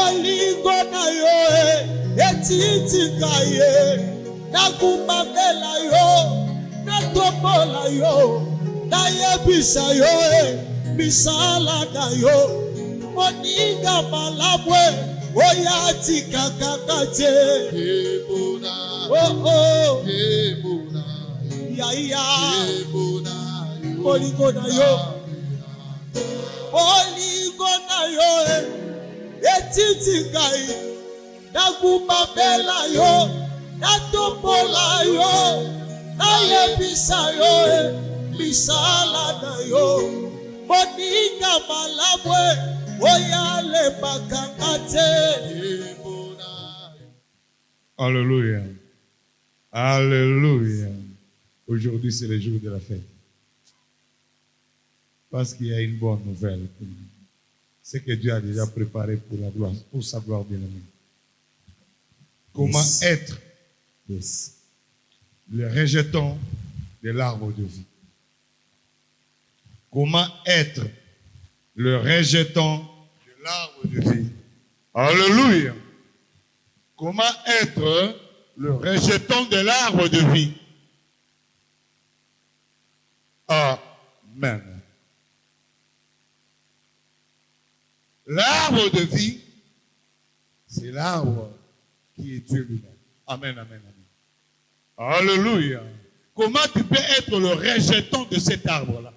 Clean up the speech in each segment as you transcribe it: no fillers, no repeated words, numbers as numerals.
Bolingo na yo etitika ye nakumamela yo natombola yo nayebisa yo misala na yo moninga malabwe oyatika kakate ya bolingo na yo etitika ye nakumamela yo natombola yo nayebisa yo misala na yo moninga malabwe oyale bakangate. Alléluia. Alléluia. Aujourd'hui, c'est le jour de la fête. Parce qu'il y a une bonne nouvelle pour nous. C'est que Dieu a déjà préparé pour la gloire, pour sa gloire bien-aimée. Comment être le rejeton de l'arbre de vie. Comment être le rejeton de l'arbre de vie. Alléluia. Comment être le rejeton de l'arbre de vie. Amen. L'arbre de vie, c'est l'arbre qui est Dieu lui-même. Amen, amen, amen. Alléluia. Comment tu peux être le rejeton de cet arbre-là?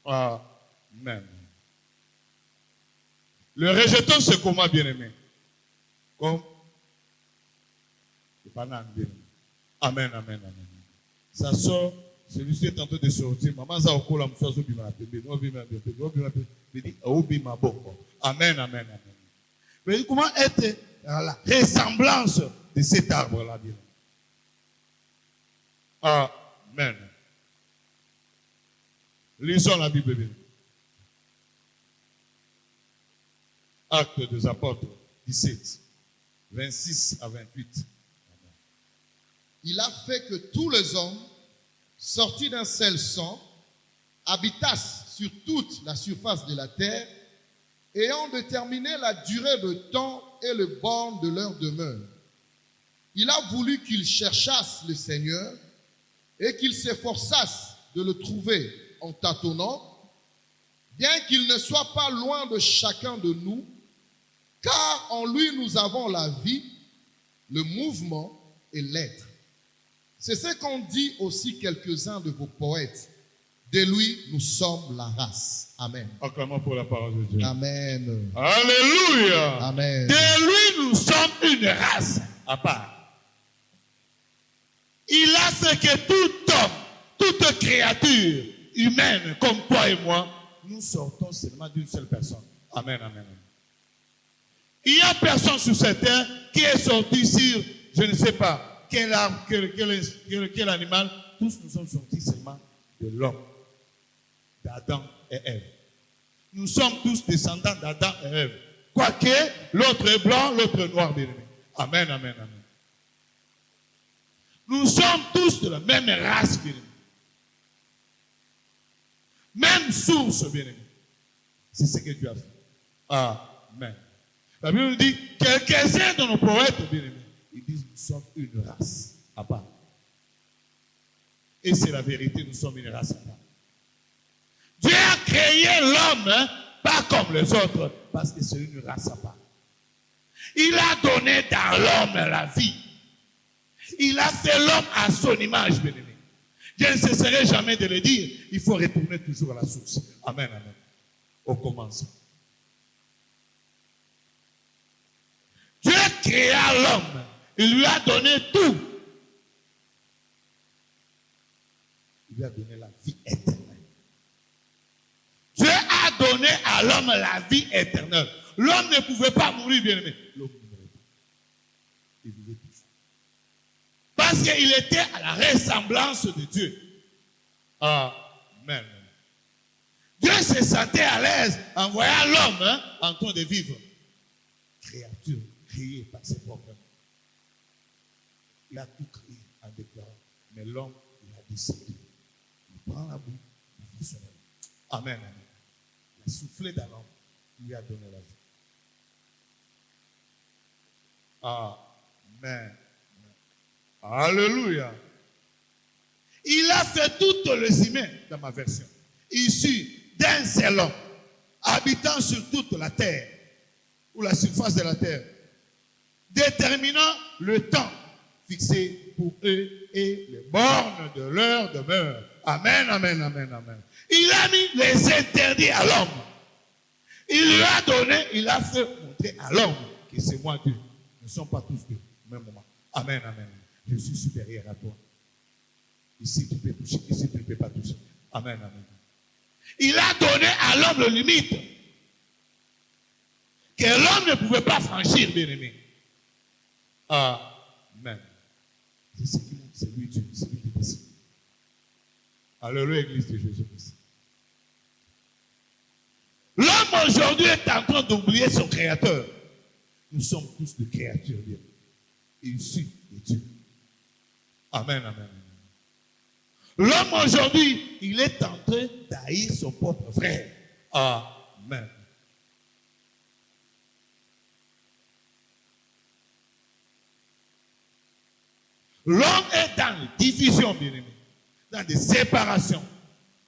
Amen. Le rejeton, c'est comment, bien-aimé? Comme le banane, bien-aimé. Amen, amen, amen. Ça sort, celui-ci est en train de sortir. Maman, ça a la mousse, amen, amen, amen. Mais comment être la ressemblance de cet arbre-là, bien-aimé? Amen. Lisons la Bible, bien. Actes des Apôtres 17, 26 à 28. Il a fait que tous les hommes, sortis d'un seul sang, habitassent sur toute la surface de la terre, ayant déterminé la durée de temps et le borne de leur demeure. Il a voulu qu'ils cherchassent le Seigneur et qu'ils s'efforçassent de le trouver en tâtonnant, bien qu'il ne soit pas loin de chacun de nous, car en lui nous avons la vie, le mouvement et l'être. C'est ce qu'ont dit aussi quelques-uns de vos poètes. De lui, nous sommes la race. Amen. Acclamons pour la parole de Dieu. Amen. Alléluia. Amen. De lui, nous sommes une race à part. Il a ce que tout homme, toute créature humaine comme toi et moi, nous sortons seulement d'une seule personne. Amen, amen, amen. Il n'y a personne sur cette terre qui est sorti sur, je ne sais pas, quel arbre, quel animal. Tous nous sommes sortis seulement de l'homme, d'Adam et Ève. Nous sommes tous descendants d'Adam et Ève. Quoique l'autre est blanc, l'autre est noir, bien-aimé. Amen, amen, amen. Nous sommes tous de la même race, bien-aimé. Même source, bien-aimé. C'est ce que Dieu a fait. Amen. La Bible nous dit, quelques-uns de nos poètes, bien-aimés, ils disent, nous sommes une race à part. Et c'est la vérité, nous sommes une race à part. Dieu a créé l'homme, pas comme les autres, parce que c'est une race à part. Il a donné dans l'homme la vie. Il a fait l'homme à son image, bien-aimé. Je ne cesserai jamais de le dire, il faut retourner toujours à la source. Amen, amen. Au commencement. Dieu créa l'homme. Il lui a donné tout. Il lui a donné la vie éternelle. Dieu a donné à l'homme la vie éternelle. L'homme ne pouvait pas mourir, bien-aimé. L'homme ne mourait pas. Il vivait toujours. Parce qu'il était à la ressemblance de Dieu. Amen. Dieu se sentait à l'aise en voyant l'homme en train de vivre. Créature créée par ses propres mains. Il a tout créé en déclarant. Mais l'homme, il a décidé. Il prend la boue, il fait son œuvre. Amen, amen. Il a soufflé dans l'homme, lui a donné la vie. Amen. Alléluia. Il a fait toutes les humains, dans ma version, issus d'un seul homme, habitant sur toute la terre, ou la surface de la terre, déterminant le temps fixé pour eux et les bornes de leur demeure. Amen, amen, amen, amen. Il a mis les interdits à l'homme. Il lui a donné, il a fait montrer à l'homme que c'est moi Dieu. Nous ne sommes pas tous Dieu au même moment. Amen, amen. Je suis supérieur à toi. Ici, tu peux toucher. Ici, tu ne peux pas toucher. Amen, amen. Il a donné à l'homme les limites que l'homme ne pouvait pas franchir, bien aimé. Amen. C'est ce qu'il aime, c'est lui Dieu, c'est lui qui décide. Alléluia, Église de Jésus-Christ. L'homme aujourd'hui est en train d'oublier son Créateur. Nous sommes tous des créatures, bien, issus de Dieu. Amen, amen. L'homme aujourd'hui, il est en train d'haïr son propre frère. Amen. L'homme est dans une division, bien aimé, dans des séparations.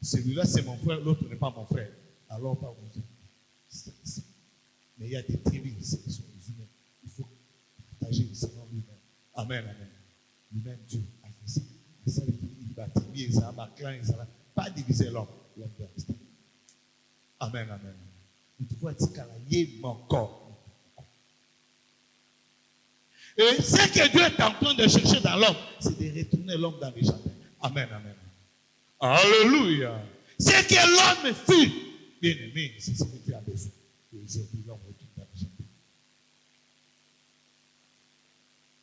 Celui-là, c'est mon frère, l'autre n'est pas mon frère. Alors, pas mon Dieu. Mais il y a des tribus, ce sont les humains. Il faut partager selon lui-même. Amen, amen. Lui-même, Dieu a fait ça. Ça, il va trier, ça va clan, ça va pas diviser l'homme. L'homme doit rester. Amen, amen. Il faut être calé, mon corps. Et ce que Dieu est en train de chercher dans l'homme, c'est de retourner l'homme dans les jardins. Amen, amen. Alléluia. Ce que l'homme fut, bien aimé, c'est ce que tu as besoin. Et aujourd'hui, l'homme retourne dans les jardins.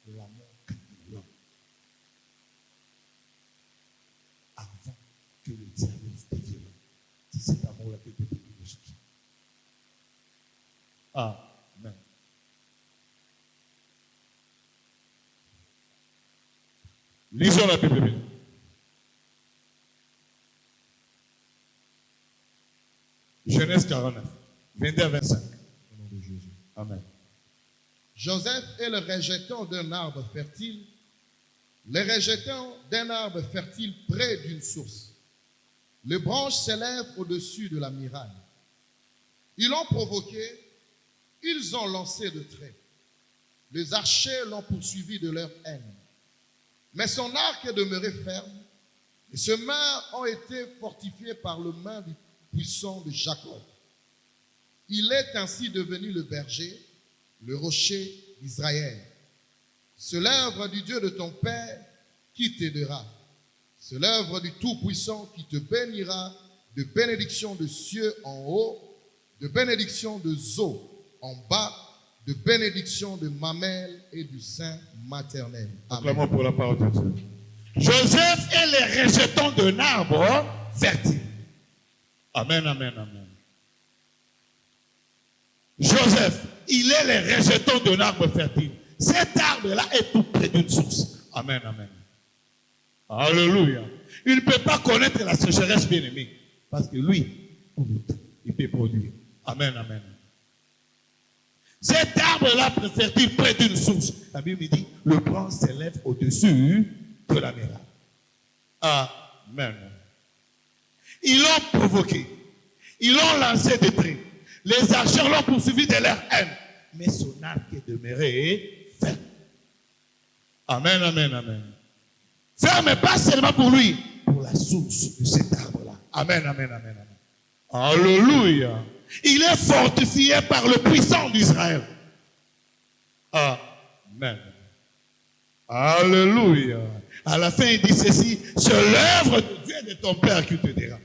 L'amour de l'homme. Avant que le diable devienne l'homme. C'est cet amour-là que Dieu peut nous chercher. Amen. Lisons la Bible. Genèse 49, 22 à 25. Au nom de Jésus. Amen. Joseph est le rejeton d'un arbre fertile, le rejeton d'un arbre fertile près d'une source. Les branches s'élèvent au-dessus de la muraille. Ils l'ont provoqué, ils ont lancé de traits. Les archers l'ont poursuivi de leur haine. Mais son arc est demeuré ferme, et ses mains ont été fortifiées par le main du puissant de Jacob. Il est ainsi devenu le berger, le rocher d'Israël. C'est l'œuvre du Dieu de ton Père qui t'aidera. C'est l'œuvre du Tout-Puissant qui te bénira de bénédictions de cieux en haut, de bénédictions de eaux en bas, de bénédictions de mamelles et du sein maternel. Acclamons pour la parole de Dieu. Joseph est le rejeton d'un arbre fertile. Amen, amen, amen. Joseph, il est le rejeton d'un arbre fertile. Cet arbre-là est tout près d'une source. Amen, amen. Alléluia. Il ne peut pas connaître la sécheresse, bien-aimée. Parce que lui, il peut produire. Amen, amen. Cet arbre-là préfère-t-il près d'une source? La Bible dit, le blanc s'élève au-dessus de la muraille. Amen. Ils l'ont provoqué. Ils l'ont lancé des traits. Les archers l'ont poursuivi de leur haine. Mais son arc est demeuré ferme. Amen, amen, amen. Ferme pas seulement pour lui, pour la source de cet arbre-là. Amen, amen, amen, amen. Alléluia. Il est fortifié par le puissant d'Israël. Amen. Alléluia. À la fin, il dit ceci, c'est l'œuvre de Dieu et de ton Père qui te dira.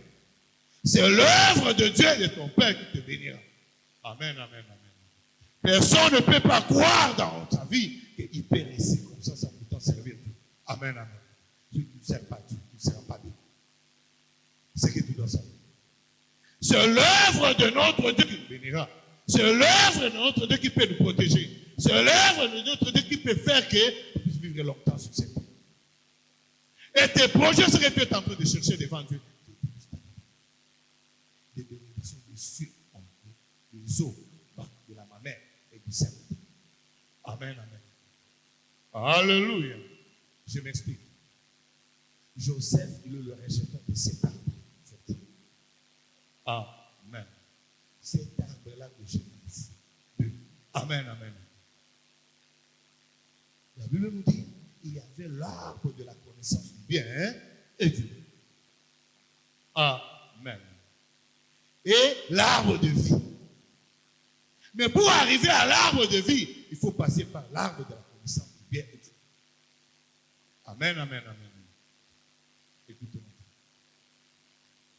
C'est l'œuvre de Dieu et de ton Père qui te bénira. Amen, amen, amen. Personne ne peut pas croire dans ta vie qu'il peut rester comme ça sans pourtant servir Dieu. Amen, amen. Tu ne sers pas Dieu, tu ne seras pas Dieu. C'est ce que tu dois savoir. C'est l'œuvre de notre Dieu qui nous bénira. C'est l'œuvre de notre Dieu qui peut nous protéger. C'est l'œuvre de notre Dieu qui peut faire que tu puisses vivre longtemps sur cette terre. Et tes projets, ce que tu es en train de chercher devant Dieu, des bénédictions de cieux les os de la mamelle et du sein. Amen, amen. Alléluia. Je m'explique. Joseph, il est le rejetant de cet arbre. Amen. Cet arbre-là de Genèse. Amen, amen. La Bible nous dit, il y avait l'arbre de la connaissance du bien et du mal. Amen. Et l'arbre de vie. Mais pour arriver à l'arbre de vie, il faut passer par l'arbre de la connaissance du bien et du mal. Amen, amen, amen. Écoutez-moi.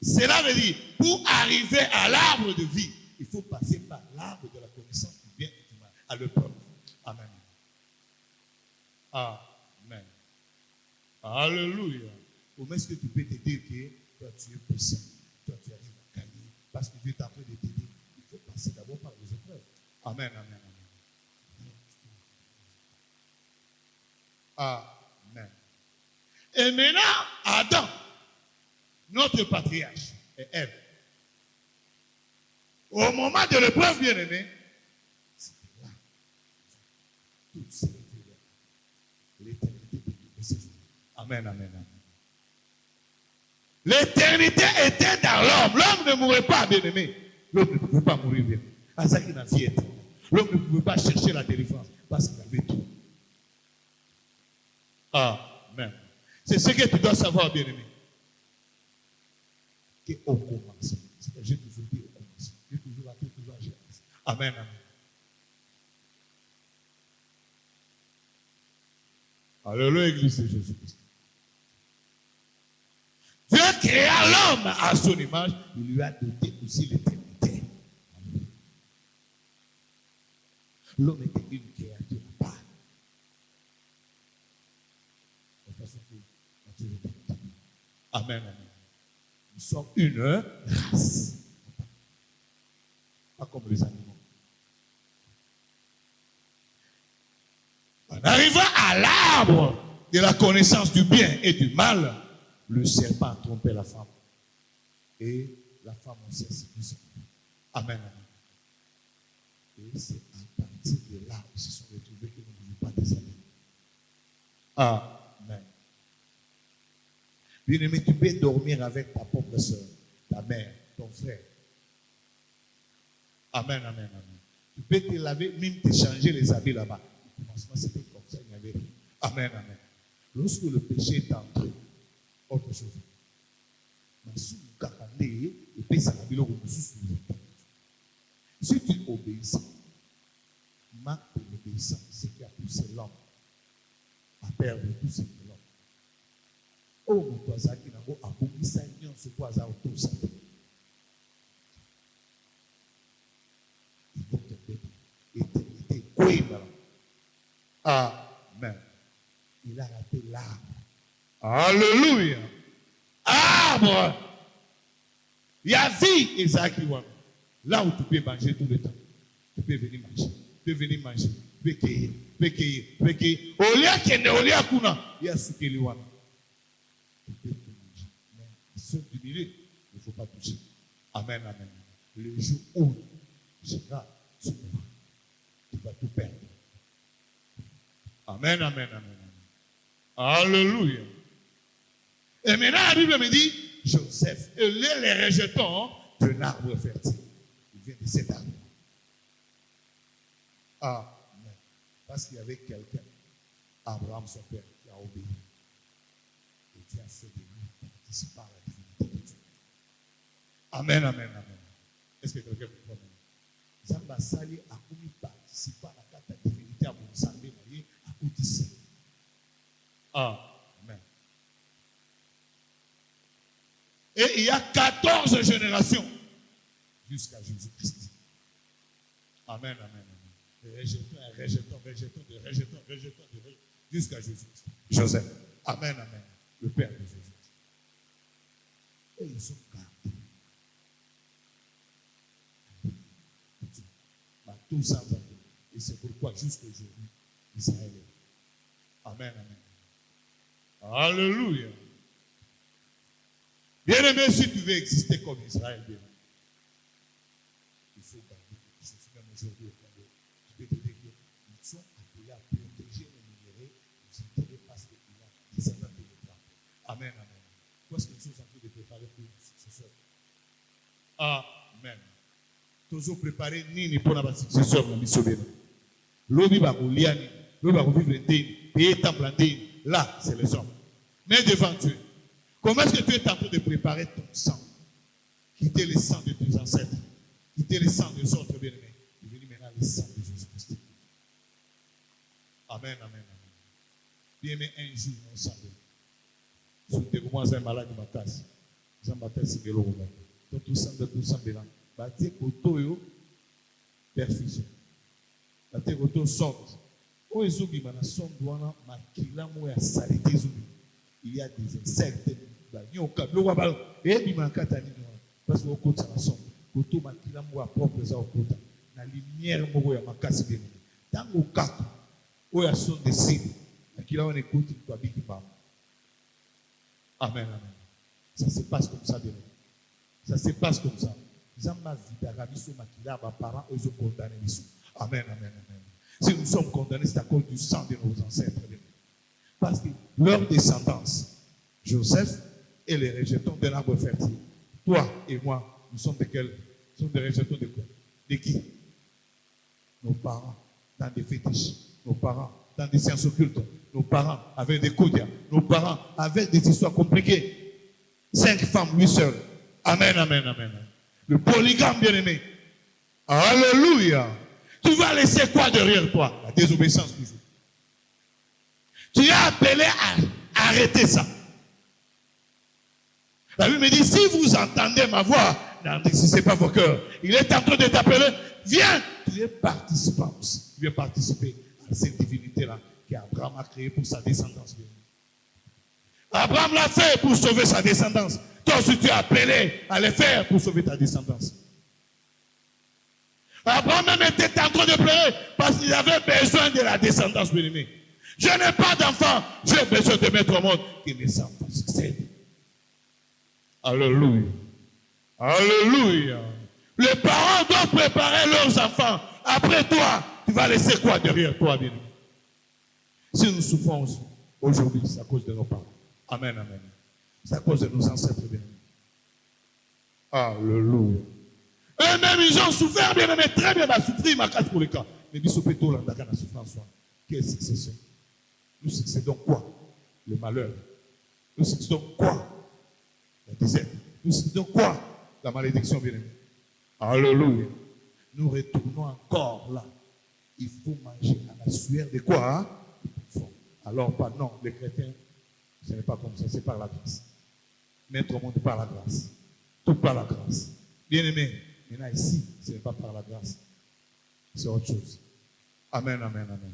Cela veut dire, pour arriver à l'arbre de vie, il faut passer par l'arbre de la connaissance du bien et du mal. À l'épreuve. Amen. Amen. Alléluia. Comment est-ce que tu peux te dire que toi tu es puissant, toi tu arrives à gagner, parce que Dieu est en train de t'aider. Il faut passer d'abord par les épreuves. Amen, amen, amen. Amen. Et maintenant, Adam, notre patriarche, et Ève, au moment de l'épreuve, bien-aimé, c'était là. Toutes ces révélations. L'éternité de Dieu. Amen, amen, amen. L'éternité était dans l'homme. L'homme ne mourrait pas, bien-aimé. L'homme ne pouvait pas mourir, bien. À ça qu'il a vie éternelle. L'homme ne pouvait pas chercher la délivrance parce qu'il avait tout. Amen. C'est ce que tu dois savoir, bien-aimé. Qu'au commencement, j'ai toujours dit au commencement, j'ai toujours appelé toujours à Genèse. Amen, amen. Alléluia, Église de Jésus-Christ. Dieu créa l'homme à son image, il lui a doté aussi l'éternité. L'homme était une créature à part. De façon que Dieu était. Amen, amen. Nous sommes une race. Pas comme les animaux. En arrivant à l'arbre de la connaissance du bien et du mal, le serpent a trompé la femme. Et la femme aussi a séduit son mari. Amen, amen. Et c'est à partir de là qu'ils se sont retrouvés que nous ne vivons pas des amis. Amen. Bien-aimé, tu peux dormir avec ta propre soeur, ta mère, ton frère. Amen, amen, amen. Tu peux te laver, même te changer les habits là-bas. Au commencement, c'était comme ça, il n'y avait rien. Amen, amen. Lorsque le péché est entré, autre chose. Si tu obéis, marque de l'obéissance, c'est qui a poussé l'homme à perdre tout ce que l'homme. Oh, mon toisa qui n'a pas abomi sa union, ce toisa autour sa tête. Il faut te péter. Éternité, quoi, amen. Il a raté l'arbre. Alléluia. Arbre. Il y a vie, Isaac. Là où tu peux manger tout le temps. Tu peux venir manger. Tu peux venir manger. Tu peux cueillir. Tu peux cueillir. Tu peux cueillir. Au lieu qu'il y ait un kuna, il y a ce qu'il y a. Tu peux tout manger. Mais ceux du milieu, il ne faut pas toucher. Amen, amen. Le jour où tu vas tout perdre. Amen, amen, amen. Alléluia. Et maintenant, la Bible me dit, Joseph, les rejetons d'un arbre fertile. Il vient de cet arbre. Amen. Parce qu'il y avait quelqu'un, Abraham, son père, qui a obéi. Et qui a fait de lui participer à la divinité de Dieu. Amen, amen, amen. Est-ce que quelqu'un peut prendre? Zamba Sali a commis participer à la divinité à mon salut, à Odyssée. Amen. Et il y a 14 générations jusqu'à Jésus-Christ. Amen, amen, amen. Rejetons, jusqu'à Jésus-Christ. Joseph. Amen, amen. Le Père de Jésus. Et ils sont gardés. Tout ça va. Et c'est pourquoi jusqu'à aujourd'hui, Israël est. Amen, amen. Alléluia. Bien-aimé, si tu veux exister comme Israël, bien, il il faut garder quelque chose. Même aujourd'hui, au Congo, je peux te dire qu'ils sont appelés à protéger les minéraux, les intérêts parce qu'il y a des attaques de l'État. Amen, amen. Parce que nous sommes en train de préparer pour une succession. Amen. Toujours préparer nini pour la succession de Missobéno. L'obi Bagouliani, l'obi Bagouvivre payer Tamblandine. Là, c'est les hommes. Mais devant Dieu, comment est-ce que tu es en train de préparer ton sang? Quitter le sang de tes ancêtres, quitter le sang des autres bien-aimés, et venir maintenant le sang de Jésus-Christ. Amen, amen, amen. Bien-aimé, un jour, on s'en va. Si tu commences à être malade de ma casse, j'en baptême si vélo. Donc tout ça, bélan. Bâtir auto, perfusion. Bâtir auto, sonde. Oh, ils ont dit, ma sonde, makila, moi, salité, il y a des insectes. Il y a des insectes. Et il manque à parce que au côté de la sonde, auto, makila, moi, propre, ça, au côté. La lumière, moi, ma casse, bien. Dans le cas, où il y a son de cible, makila, on écoute, il doit bien. Amen, amen. Ça se passe comme ça, bien. Ça se passe comme ça. Ils ont condamné. Amen, amen, amen. Si nous sommes condamnés, c'est à cause du sang de nos ancêtres. Parce que leur descendance, Joseph et les rejetons de l'arbre fertile, toi et moi, nous sommes de quels? Nous sommes des rejetons de quoi? De qui? Nos parents dans des fétiches, nos parents dans des sciences occultes, nos parents avec des coudias, nos parents avec des histoires compliquées. 5 femmes, 8 seules. Amen, amen, amen. Le polygame bien-aimé. Alléluia. Tu vas laisser quoi derrière toi? La désobéissance toujours. Tu es appelé à arrêter ça. La Bible me dit, si vous entendez ma voix, n'endurcissez pas vos cœurs. Il est en train de t'appeler. Viens. Tu es participant aussi. Tu viens participer à cette divinité-là qu'Abraham a créée pour sa descendance. Abraham l'a fait pour sauver sa descendance. Toi aussi, tu es appelé à le faire pour sauver ta descendance. Abraham même était en train de pleurer parce qu'il avait besoin de la descendance bien-aimée. Je n'ai pas d'enfant, j'ai besoin de mettre au monde que mes enfants succèdent. Alléluia. Alléluia. Les parents doivent préparer leurs enfants. Après toi, tu vas laisser quoi derrière toi, bien-aimé? Si nous souffrons aujourd'hui, c'est à cause de nos parents. Amen, amen. C'est à cause de nos ancêtres bien-aimés. Alléluia. Eux-mêmes, ils ont souffert, bien-aimés, très bien, souffrir, ma casse pour le cas. Mais ils sont plutôt là, dans la souffrance. Quelle succession? Nous succédons quoi? Le malheur. Nous succédons quoi? La désert. Nous succédons quoi? La malédiction, bien-aimés. Alléluia. Nous retournons encore là. Il faut manger à la sueur de quoi? Alors, pas non, les chrétiens, ce n'est pas comme ça, c'est par la grâce. Mettre au monde par la grâce. Tout par la grâce. Bien-aimé, maintenant ici, ce n'est pas par la grâce. C'est autre chose. Amen, amen, amen.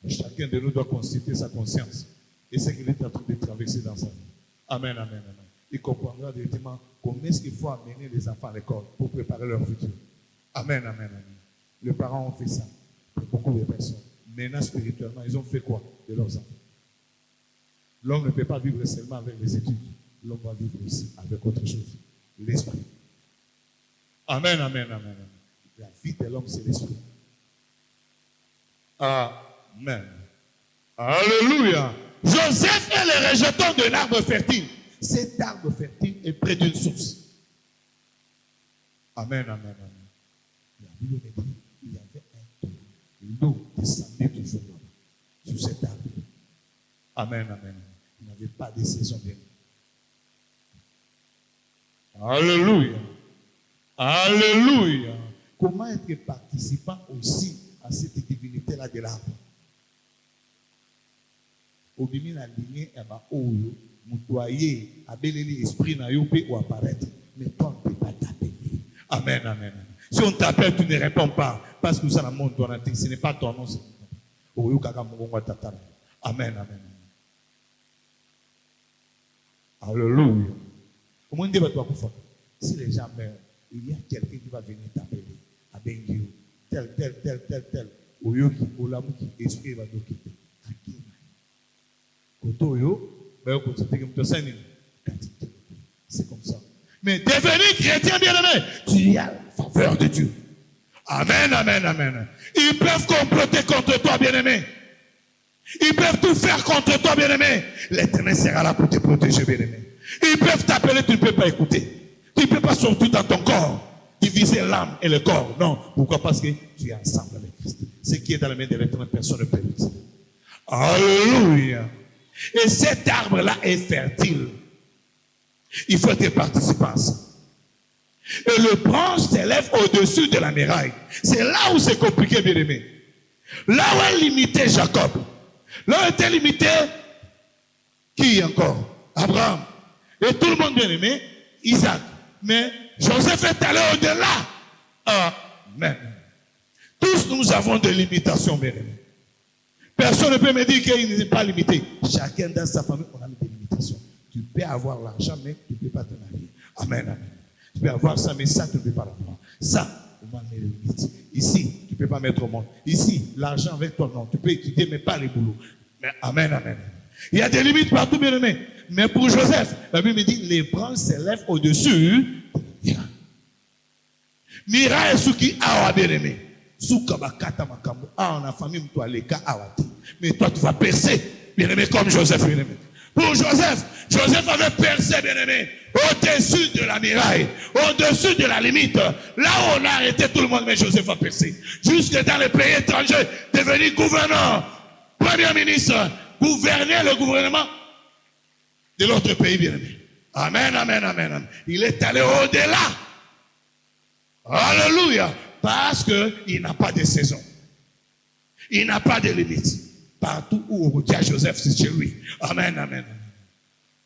Et chacun de nous doit constituer sa conscience et ce qu'il est en train de traverser dans sa vie. Amen, amen, amen. Il comprendra directement comment est-ce qu'il faut amener les enfants à l'école pour préparer leur futur. Amen, amen, amen. Les parents ont fait ça pour beaucoup de personnes. Maintenant, spirituellement, ils ont fait quoi de leurs enfants? L'homme ne peut pas vivre seulement avec les études. L'homme va vivre aussi avec autre chose. L'esprit. Amen, amen, amen, amen. La vie de l'homme, c'est l'esprit. Amen. Alléluia. Joseph est le rejeton d'un arbre fertile. Cet arbre fertile est près d'une source. Amen, amen, amen. La Bible me dit qu'il y avait un trou. L'eau descendait toujours là, sur cet arbre. Amen, amen. Il n'avait pas de saison bien. Alléluia. Alléluia. Comment être participant aussi à cette divinité-là de l'arbre? Au début, la lignée est bas haut, moutoyer, abelé l'esprit n'a eu ou apparaître. Mais toi, on ne peut pas t'appeler. Amen, amen. Si on t'appelle, tu ne réponds pas. Parce que ça, la monde doit être. Ce n'est pas ton nom, c'est ton nom. Amen, amen. Alléluia. Comment dire toi pour si les gens meurent, il y a quelqu'un qui va venir t'appeler. À Benguio. Tel. Oyoki, Olamuki, esprit va nous quitter. C'est comme ça. Mais devenir chrétien bien-aimé, tu as la faveur de Dieu. Amen, amen, amen. Ils peuvent comploter contre toi, bien-aimé. Ils peuvent tout faire contre toi, bien-aimé. L'Éternel sera là pour te protéger, bien-aimé. Ils peuvent t'appeler, tu ne peux pas écouter. Tu ne peux pas sortir dans ton corps, diviser l'âme et le corps. Non. Pourquoi? Parce que tu es ensemble avec Christ. Ce qui est dans la main de l'Éternel, personne ne peut lutter. Alléluia. Et cet arbre-là est fertile. Il faut être participant à ça. Et le branche s'élève au-dessus de la muraille. C'est là où c'est compliqué, bien aimé. Là où est limité Jacob. Là où était limité qui encore? Abraham. Et tout le monde, bien aimé, Isaac. Mais Joseph est allé au-delà. Amen. Tous nous avons des limitations, bien aimé. Personne ne peut me dire qu'il n'est pas limité. Chacun dans sa famille, on a des limitations. Tu peux avoir l'argent, mais tu ne peux pas te marier. Amen, amen. Tu peux avoir ça, mais ça, tu ne peux pas l'avoir. Ça, on va mettre les limites. Ici, tu ne peux pas mettre au monde. Ici, l'argent avec toi, non. Tu peux étudier, mais pas les boulots. Mais amen, amen. Il y a des limites partout, bien aimé. Mais pour Joseph, la Bible me dit, les branches s'élèvent au-dessus. Mira et Suki, awa, bien aimé. Soukabakata makambo. Ah, on a famille, toi, les cas, awati. Mais toi, tu vas percer, bien aimé, comme Joseph, bien aimé. Pour Joseph, Joseph avait percé, bien aimé, au-dessus de la muraille, au-dessus de la limite. Là où on a arrêté tout le monde, mais Joseph a percé. Jusque dans les pays étrangers, devenu gouverneur, premier ministre, gouverner le gouvernement de l'autre pays, bien aimé. Amen, amen, amen, amen. Il est allé au-delà. Alléluia. Parce qu'il n'a pas de saison. Il n'a pas de limite. Partout où on retient Joseph, c'est chez lui. Amen, amen.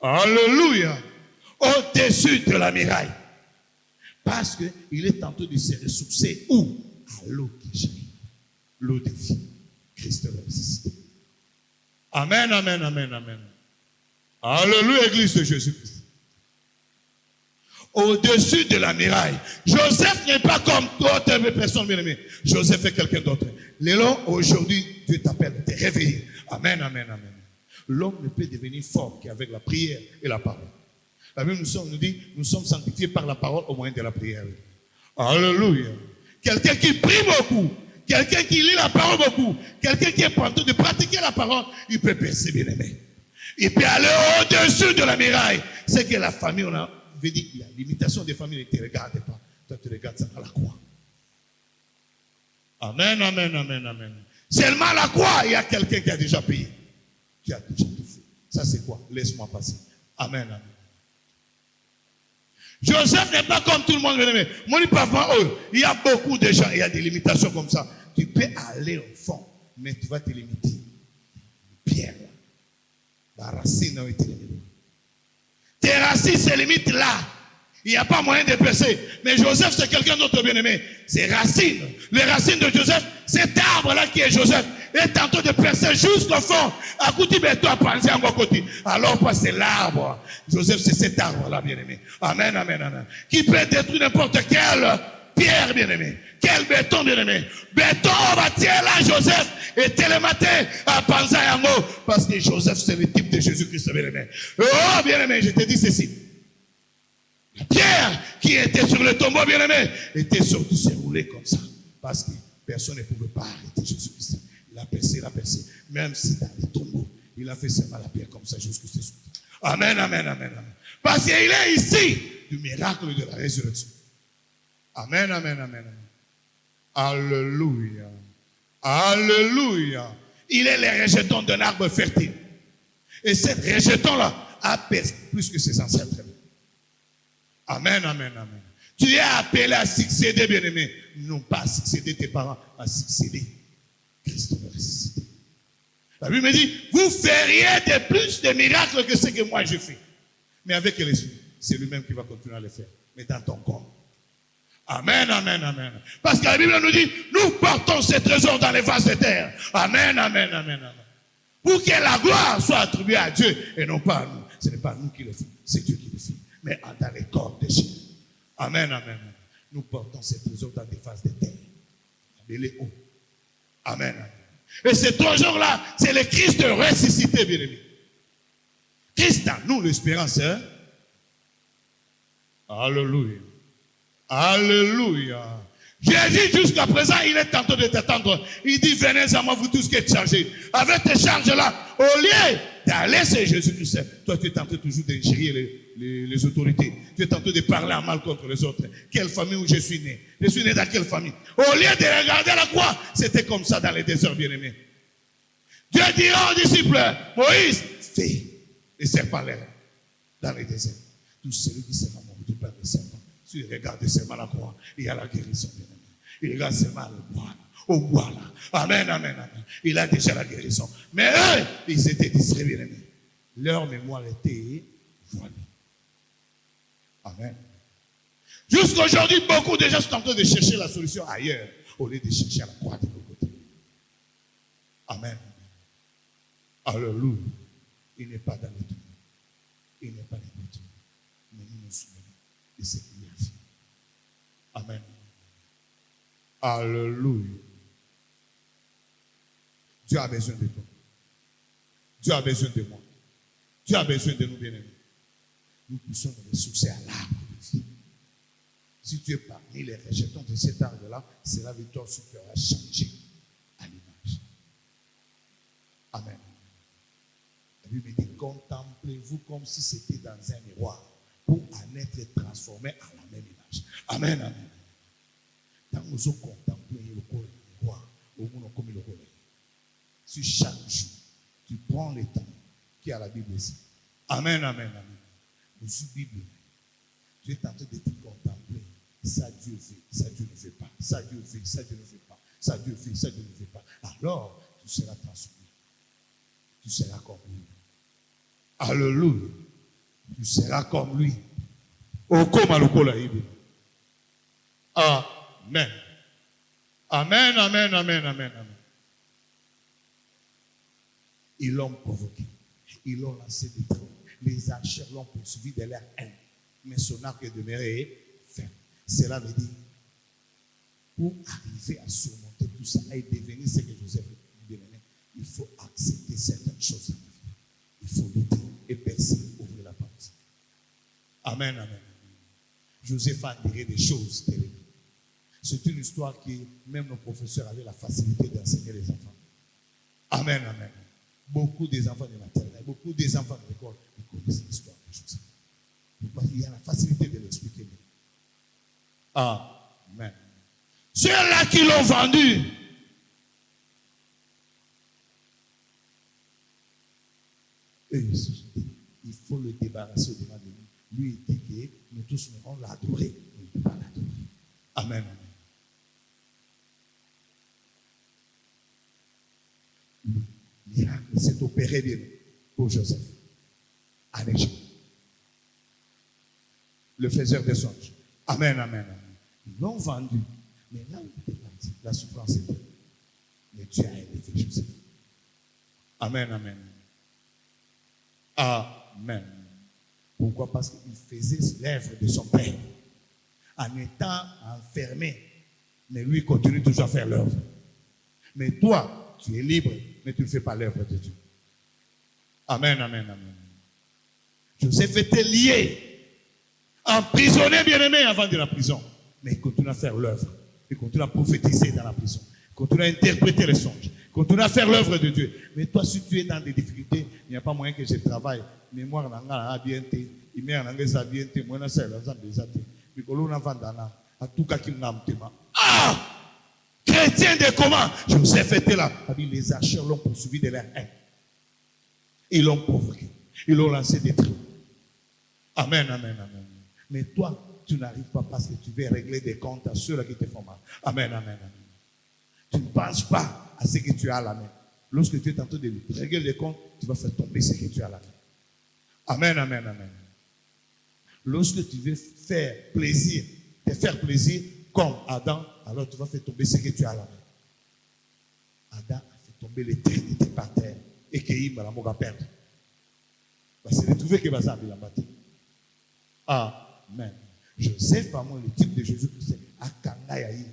Alléluia. Au-dessus de la muraille. Parce qu'il est en train de se ressourcer où? À l'eau qui jaillit. L'eau de vie. Christ l'a ressuscité. Amen, amen, amen, amen. Alléluia, Église de Jésus-Christ. Au-dessus de la muraille. Joseph n'est pas comme d'autres personnes, bien aimées. Joseph est quelqu'un d'autre. Lélo, aujourd'hui, Dieu t'appelle, t'es réveillé. Amen, amen, amen. L'homme ne peut devenir fort qu'avec la prière et la parole. La Bible nous dit, nous sommes sanctifiés par la parole au moyen de la prière. Alléluia. Quelqu'un qui prie beaucoup, quelqu'un qui lit la parole beaucoup, quelqu'un qui est en train de pratiquer la parole, il peut percer, bien aimé. Il peut aller au-dessus de la muraille. C'est que la famille, on a dit, il y a limitation des familles, ne te regarde pas. Toi, tu regardes ça à la croix. Amen, amen, amen, amen. Seulement à la croix, il y a quelqu'un qui a déjà payé. Qui a déjà tout fait. Ça, c'est quoi? Laisse-moi passer. Amen, amen. Joseph n'est pas comme tout le monde, bien aimé. Il y a beaucoup de gens, il y a des limitations comme ça. Tu peux aller au fond, mais tu vas te limiter. Pierre, la racine a été limitée. Tes racines se limitent là. Il n'y a pas moyen de percer. Mais Joseph, c'est quelqu'un d'autre bien-aimé. Ses racines. Les racines de Joseph, cet arbre-là qui est Joseph, est en train de percer jusqu'au fond. À côté de toi, pensez encore côté. Alors, c'est l'arbre. Joseph, c'est cet arbre-là, bien-aimé. Amen, amen, amen. Qui peut détruire n'importe quelle pierre, bien-aimé. Quel béton, bien-aimé. Béton, on va tirer là, Joseph. Et télématé à penser à Yango. Parce que Joseph, c'est le type de Jésus-Christ, bien-aimé. Oh, bien-aimé, je te dis ceci. La pierre qui était sur le tombeau, bien-aimé, était sortie se rouler comme ça. Parce que personne ne pouvait pas arrêter Jésus-Christ. Il a percé. Même si dans les tombeaux, il a fait seulement la pierre comme ça jusqu'à ce soit. Amen, amen, amen, amen. Parce qu'il est ici du miracle de la résurrection. Amen, amen, amen, amen. Alléluia. Alléluia. Il est le rejeton d'un arbre fertile. Et ce rejeton-là a percé plus que ses ancêtres. Amen, amen, amen. Tu es appelé à succéder, bien-aimé. Non pas à succéder tes parents, à succéder Christ le ressuscité. La Bible me dit, vous feriez de plus de miracles que ce que moi je fais. Mais avec l'Esprit, c'est lui-même qui va continuer à le faire. Mais dans ton corps. Amen, amen, amen. Parce que la Bible nous dit, nous portons ces trésors dans les vases de terre. Amen, amen, amen, amen. Pour que la gloire soit attribuée à Dieu et non pas à nous. Ce n'est pas nous qui le faisons, c'est Dieu qui le fait. Mais dans les corps de Jésus. Amen, amen, amen. Nous portons ces trésors dans des vases de terre. Les hauts. Amen, amen. Et ces trésors-là, c'est le Christ ressuscité, bien-aimé. Christ en nous, l'espérance. Hein? Alléluia. Alléluia. Jésus, jusqu'à présent, il est tenté de t'attendre. Il dit, venez à moi, vous tous qui êtes chargés. Avec tes charges-là, au lieu d'aller chez Jésus-Christ, toi, tu es tenté toujours d'ingérer les autorités. Tu es tenté de parler en mal contre les autres. Quelle famille où je suis né? Je suis né dans quelle famille? Au lieu de regarder la croix, c'était comme ça dans les déserts, bien-aimés. Dieu dira aux disciples, Moïse, fais les serpents l'air dans les déserts. Tout celui qui sera mort du père des serpents. Si il regarde seulement la croix, il y a la guérison, bien-aimé. Il regarde seulement le bois, au bois là. Amen, amen, amen. Il a déjà la guérison. Mais eux, ils étaient distraits, bien-aimés. Leur mémoire était voilée. Amen. Jusqu'aujourd'hui, beaucoup de gens sont en train de chercher la solution ailleurs, au lieu de chercher à la croix de l'autre côté. Amen. Alléluia. Il n'est pas dans les ténèbres. Il n'est pas dans les ténèbres. Mais nous nous souvenons de ce qu'il a fait. Amen. Alléluia. Dieu a besoin de toi. Dieu a besoin de moi. Dieu a besoin de nous, bien-aimés. Nous poussons nos ressources à l'arbre de vie. Si tu es parmi les rejetons de cet arbre-là, c'est la victoire que tu auras changé à l'image. Amen. La Bible dit, contemplez-vous comme si c'était dans un miroir pour en être transformé à la même image. Amen, amen. Quand nous contemplons le corps du miroir, au monde comme le corps. Si chaque jour, tu prends le temps qui a la Bible ici. Amen, amen, amen. Nous sommes Bible. Tu es tenté de te contempler. Ça Dieu fait, ça Dieu ne fait pas. Ça Dieu fait, ça Dieu ne fait pas. Ça Dieu fait, ça Dieu ne fait pas. Alors, tu seras transformé. Tu seras comme lui. Alléluia. Tu seras comme lui. Amen. Amen, amen, amen, amen, amen. Ils l'ont provoqué. Ils l'ont lancé des traits. Les archers l'ont poursuivi de leur haine. Mais son arc est demeuré ferme. Cela veut dire, pour arriver à surmonter tout ça et devenir ce que Joseph devenait, il faut accepter certaines choses dans la vie. Il faut lutter et percer, ouvrir la porte. Amen, amen. Joseph a admiré des choses terribles. C'est une histoire que même nos professeurs avaient la facilité d'enseigner les enfants. Amen, amen. Beaucoup des enfants de maternelle, beaucoup des enfants de l'école, ils connaissent l'histoire de Joseph. Il y a la facilité de l'expliquer. Amen. Ceux-là qui l'ont vendu, il faut le débarrasser devant de lui. Lui, il dit que nous tous, on l'a adoré. On ne peut pas l'adorer. Amen, amen. Le miracle s'est opéré bien pour Joseph en Égypte. Le faiseur des songes. Amen, amen, amen. Ils l'ont vendu. Mais là où il était parti, la souffrance était. Mais Dieu a élevé Joseph. Amen, amen. Amen. Pourquoi? Parce qu'il faisait l'œuvre de son père. En étant enfermé. Mais lui, il continue toujours à faire l'œuvre. Mais toi, tu es libre, mais tu ne fais pas l'œuvre de Dieu. Amen, amen, amen. Joseph était lié. Emprisonné, bien-aimé, avant de la prison. Mais il continue à faire l'œuvre. Il continue à prophétiser dans la prison. Il continue à interpréter les songes. Il continue à faire l'œuvre de Dieu. Mais toi, si tu es dans des difficultés, il n'y a pas moyen que je travaille. Mémoire n'a bien été. Il met en anglais ça bien été. Moi, ça déjà été. Mais quand on a vendu à tout cas qui n'a pas. Ah! Chrétien de comment? Joseph était là. Les archers l'ont poursuivi de leur haine. Ils l'ont provoqué. Ils l'ont lancé des trucs. Amen, amen, amen. Mais toi, tu n'arrives pas parce que tu veux régler des comptes à ceux-là qui te font mal. Amen, amen, amen. Tu ne penses pas à ce que tu as à la main. Lorsque tu es en train de régler des comptes, tu vas faire tomber ce que tu as à la main. Amen, amen, amen. Lorsque tu veux faire plaisir, te faire plaisir comme Adam, alors tu vas faire tomber ce que tu as à la main. Adam a fait tomber l'éternité par terre et qu'il va la perdre. C'est retrouvé que va la bâtir. Amen. Joseph, par moi, le type de Jésus-Christ, à Kangaïaï,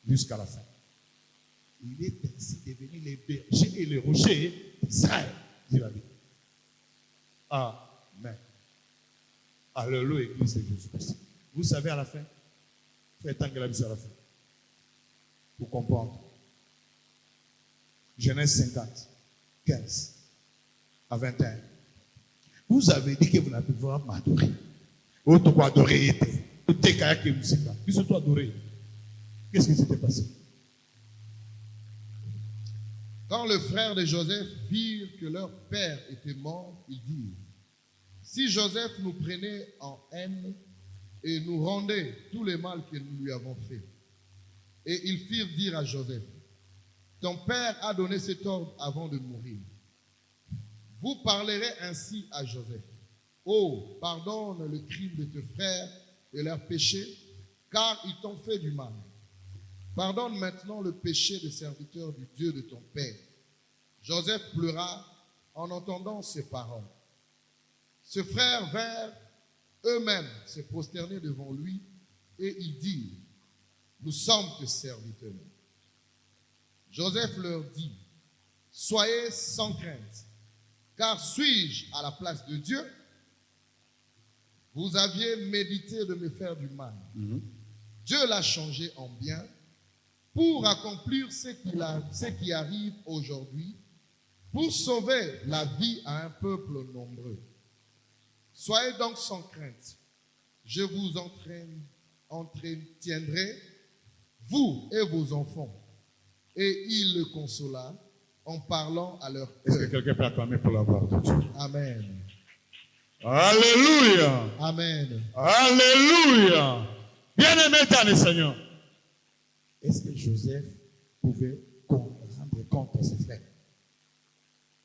jusqu'à la fin. Il est ainsi devenu les bergers et les rochers d'Israël, dit la Bible. Amen. Alléluia, Église de Jésus-Christ. Vous savez, à la fin, Frère Tangela Bissou à la fin. Pour comprendre. Genèse 50, 15 à 21. Vous avez dit que vous n'avez pas m'adorer. Vous avez adoré. Vous avez adoré. Qu'est-ce qui s'était passé? Quand les frères de Joseph virent que leur père était mort, ils dirent: si Joseph nous prenait en haine et nous rendait tout le mal que nous lui avons fait. Et ils firent dire à Joseph: ton père a donné cet ordre avant de mourir. Vous parlerez ainsi à Joseph: oh, pardonne le crime de tes frères et leurs péchés, car ils t'ont fait du mal. Pardonne maintenant le péché des serviteurs du Dieu de ton père. Joseph pleura en entendant ces paroles. Ses frères vinrent eux-mêmes se prosterner devant lui et ils dirent: nous sommes tes serviteurs. Joseph leur dit: soyez sans crainte, car suis-je à la place de Dieu? Vous aviez médité de me faire du mal. Dieu l'a changé en bien pour accomplir ce qui arrive aujourd'hui, pour sauver la vie à un peuple nombreux. Soyez donc sans crainte. Je vous entretiendrai, vous et vos enfants. Et il le consola en parlant à leur cœur. Est-ce que quelqu'un peut acclamer pour la gloire de Dieu? Amen. Alléluia. Amen. Alléluia. Bien-aimé dans le Seigneur. Est-ce que Joseph pouvait rendre compte à ses frères?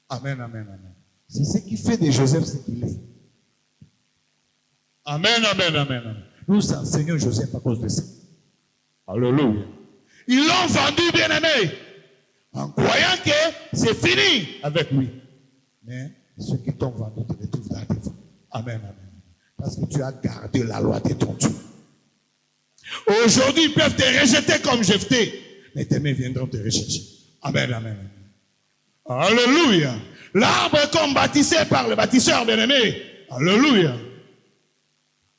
Amen, amen, amen. C'est ce qui fait de Joseph ce qu'il est. Amen, amen, amen, amen. Nous enseignons Joseph à cause de ça. Alléluia. Ils l'ont vendu, bien-aimé, en croyant que c'est fini avec lui. Mais ceux qui t'ont vendu te retrouvent dans tes voies. Amen, amen. Parce que tu as gardé la loi de ton Dieu. Aujourd'hui, ils peuvent te rejeter comme Jephthé, mais demain viendront te rechercher. Amen, amen. Alléluia. L'arbre comme bâtissé par le bâtisseur bien-aimé. Alléluia.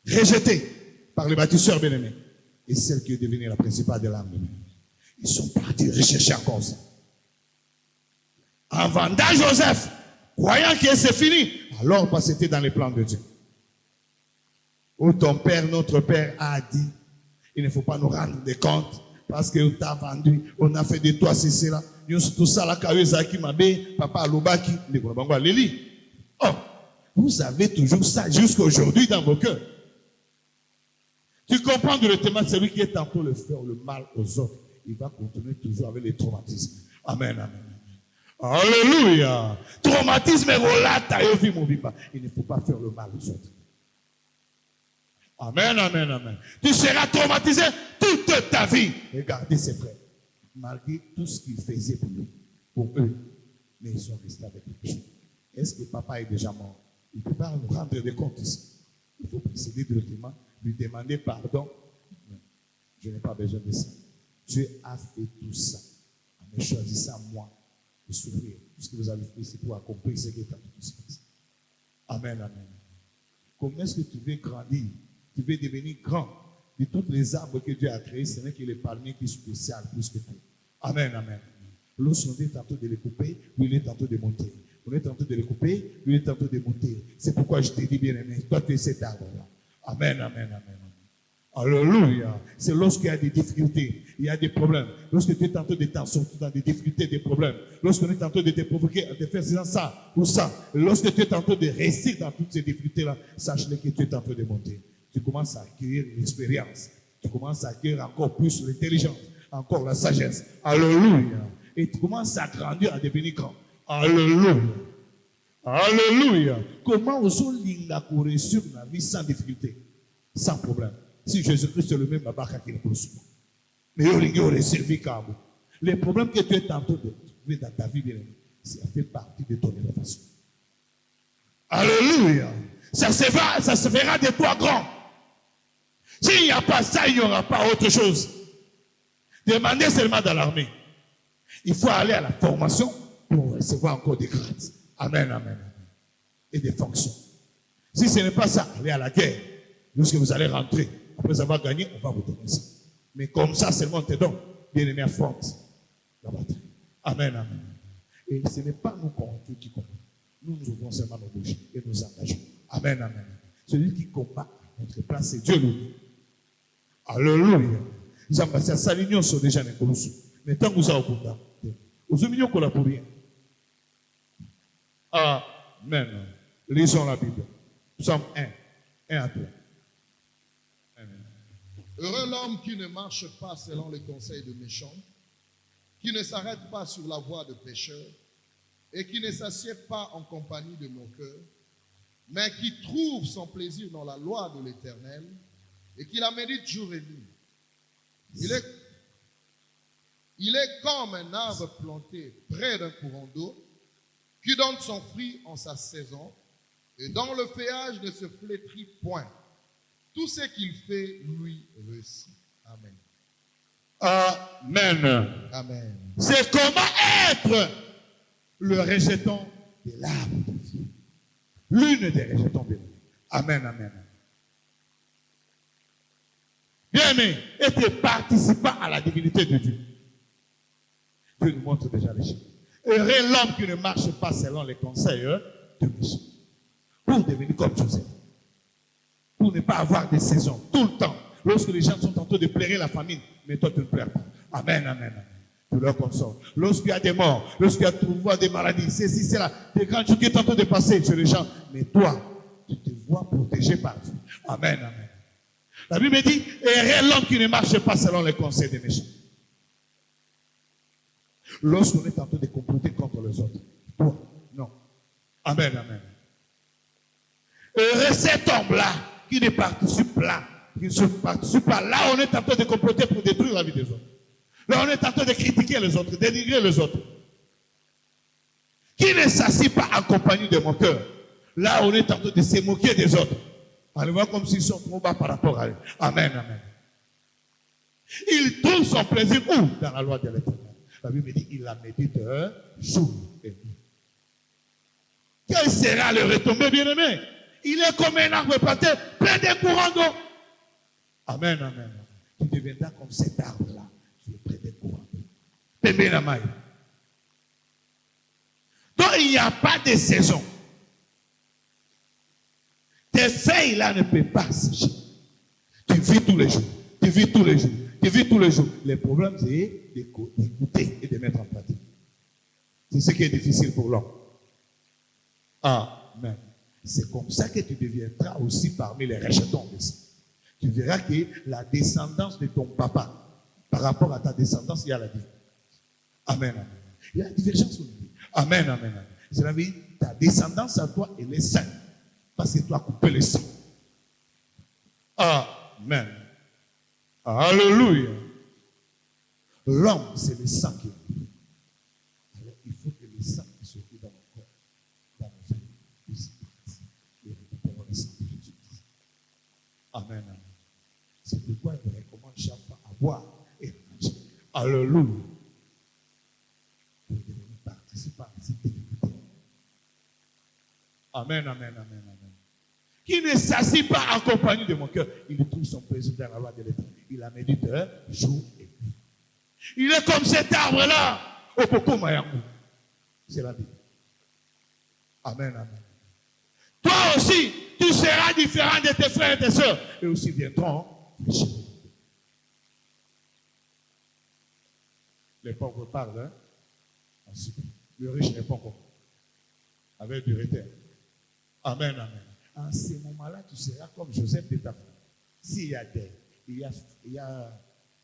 Rejeté par le bâtisseur bien-aimé. Et celle qui est devenue la principale de l'arbre. Ils sont partis rechercher encore ça. En vendant Joseph, croyant que c'est fini, alors parce que c'était dans les plans de Dieu. Où ton père, notre père, a dit: il ne faut pas nous rendre des comptes parce que t'a vendu, on a fait de toi ceci là. Tout ça là, papa Lubaki, oh, vous avez toujours ça jusqu'à aujourd'hui dans vos cœurs. Tu comprends de le témoin, celui qui est tantôt le faire le mal aux autres, il va continuer toujours avec les traumatismes. Amen, amen. Alléluia. Traumatisme relate. Il ne faut pas faire le mal aux autres. Amen, amen, amen. Tu seras traumatisé toute ta vie. Regardez ses frères. Malgré tout ce qu'ils faisaient pour eux, mais ils sont restés avec lui. Est-ce que papa est déjà mort? Il ne peut pas nous rendre des comptes ici. Il faut précéder directement, lui demander pardon. Non, je n'ai pas besoin de ça. Dieu a fait tout ça. Mais choisissez à moi de souffrir. Tout ce que vous avez fait, c'est pour accomplir ce qui est en train de se passer. Amen, amen. Comment est-ce que tu veux grandir? Tu veux devenir grand. De toutes les arbres que Dieu a créés, ce n'est que le palmier qui est spécial plus que tout. Amen, amen. Lorsqu'on est tantôt de les couper, lui il est tantôt de monter. On est tantôt de les couper, lui il est tantôt de monter. C'est pourquoi je te dis, bien aimé, toi tu es cet arbre-là. Amen, amen, amen. Alléluia. C'est lorsqu'il y a des difficultés, il y a des problèmes. Lorsque tu es tantôt de t'en sortir dans des difficultés, des problèmes. Lorsqu'on est tantôt de te provoquer, de faire ça ou ça. Lorsque tu es tantôt de réussir dans toutes ces difficultés-là, sache-le que tu es tantôt de monter. Tu commences à acquérir l'expérience. Tu commences à acquérir encore plus l'intelligence, encore la sagesse. Alléluia. Et tu commences à grandir, à devenir grand. Alléluia. Alléluia. Comment osons-nous la courir sur la vie sans difficulté, sans problème? Si Jésus-Christ est le même, qu'il est plus. Mais il aurait servi comme vous. Les problèmes que tu es tantôt de trouver dans ta vie, ça fait partie de ton élévation. Alléluia. Ça se fera de toi grand. S'il n'y a pas ça, il n'y aura pas autre chose. Demandez seulement dans l'armée. Il faut aller à la formation pour recevoir encore des grades. Amen, amen, amen. Et des fonctions. Si ce n'est pas ça, allez à la guerre. Lorsque vous allez rentrer, après avoir gagné, on va vous donner ça. Mais comme ça seulement te donne. Bien-aimé, affronte la bataille. Amen, amen. Et ce n'est pas nous contre qui combattent. Nous ouvrons seulement nos bouches et nous engageons. Amen, amen. Celui qui combat à notre place, c'est Dieu lui. Alléluia. Nous avons passé à sa ligne sur déjà les colossaux. Mais tant que vous avez au bout vous avez mis au pour rien. Amen. Lisons la Bible. Psaume 1 à 3. Amen. Heureux l'homme qui ne marche pas selon les conseils de méchants, qui ne s'arrête pas sur la voie de pécheurs, et qui ne s'assied pas en compagnie de moqueurs, mais qui trouve son plaisir dans la loi de l'Éternel, et qui la médite jour et nuit. Il est comme un arbre planté près d'un courant d'eau, qui donne son fruit en sa saison, et dont le feuillage ne se flétrit point. Tout ce qu'il fait, lui, réussit. Amen. Amen. Amen. C'est comment être le rejeton de l'arbre de Dieu. L'une des rejetons de Dieu. Amen, amen. Bien-aimé, être participant à la divinité de Dieu. Dieu nous montre déjà les choses. Heureux l'homme qui ne marche pas selon les conseils de méchants. Pour devenir comme Joseph. Pour ne pas avoir des saisons tout le temps. Lorsque les gens sont en train de pleurer la famine, mais toi tu ne pleures pas. Amen, amen, amen. Tu leur consoles. Lorsqu'il y a des morts, lorsqu'il y a des maladies, c'est là, des grands jours qui sont en train de passer sur les gens, mais toi, tu te vois protégé par Dieu. Amen, amen. La Bible dit, heureux l'homme qui ne marche pas selon les conseils des méchants. Lorsqu'on est en train de comploter contre les autres, toi, non. Amen, amen. Heureux cet homme-là qui ne participe pas, là, on est en train de comploter pour détruire la vie des autres. Là, on est en train de critiquer les autres, dénigrer les autres. Qui ne s'assied pas en compagnie de moqueurs. Là, on est en train de se moquer des autres. On les voit comme s'ils sont trop bas par rapport à eux. Amen, amen. Il trouve son plaisir où? Dans la loi de l'Éternel. La Bible dit, il la médite jour et nuit. Quel sera le retombé, bien-aimé? Il est comme un arbre planté, plein de courants d'eau. Amen, amen. Tu deviendras comme cet arbre-là. Tu es près des courants d'eau. Bébé la maille. Donc, il n'y a pas de saison. Tes feuilles là ne peuvent pas sécher. Tu vis tous les jours. Tu vis tous les jours. Tu vis tous les jours. Le problème, c'est d'écouter et de mettre en pratique. C'est ce qui est difficile pour l'homme. Amen. C'est comme ça que tu deviendras aussi parmi les rejetons. Tu verras que la descendance de ton papa, par rapport à ta descendance, il y a la différence. Amen, amen. Il y a la divergence au milieu. Amen, amen, amen. C'est-à-dire, ta descendance à toi, elle est sainte. Parce que tu as coupé le sang. Amen. Alléluia. L'homme, c'est le sang qui est. Alors, il faut que le sang qui soit dans mon corps, dans nos veines, puisse partir et récupérer le sang de Jésus. Amen, amen. C'est pourquoi il me recommande chaque fois à boire et à manger. Alléluia. Pour devenir participant à cette activité. Amen, amen, amen, amen. Qui ne s'assit pas en compagnie de mon cœur, il trouve son plaisir dans la loi de l'Éternel. Il la médite jour et nuit. Il est comme cet arbre-là, au Coco Mayangu. C'est la vie. Amen, amen. Toi aussi, tu seras différent de tes frères et tes sœurs. Et aussi viendront les cheveux. Les pauvres parlent, hein? Ensuite, le riche répond quoi? Avec du retard. Amen, amen. En ce moment-là, tu seras comme Joseph de ta femme. S'il y a deuil, il y a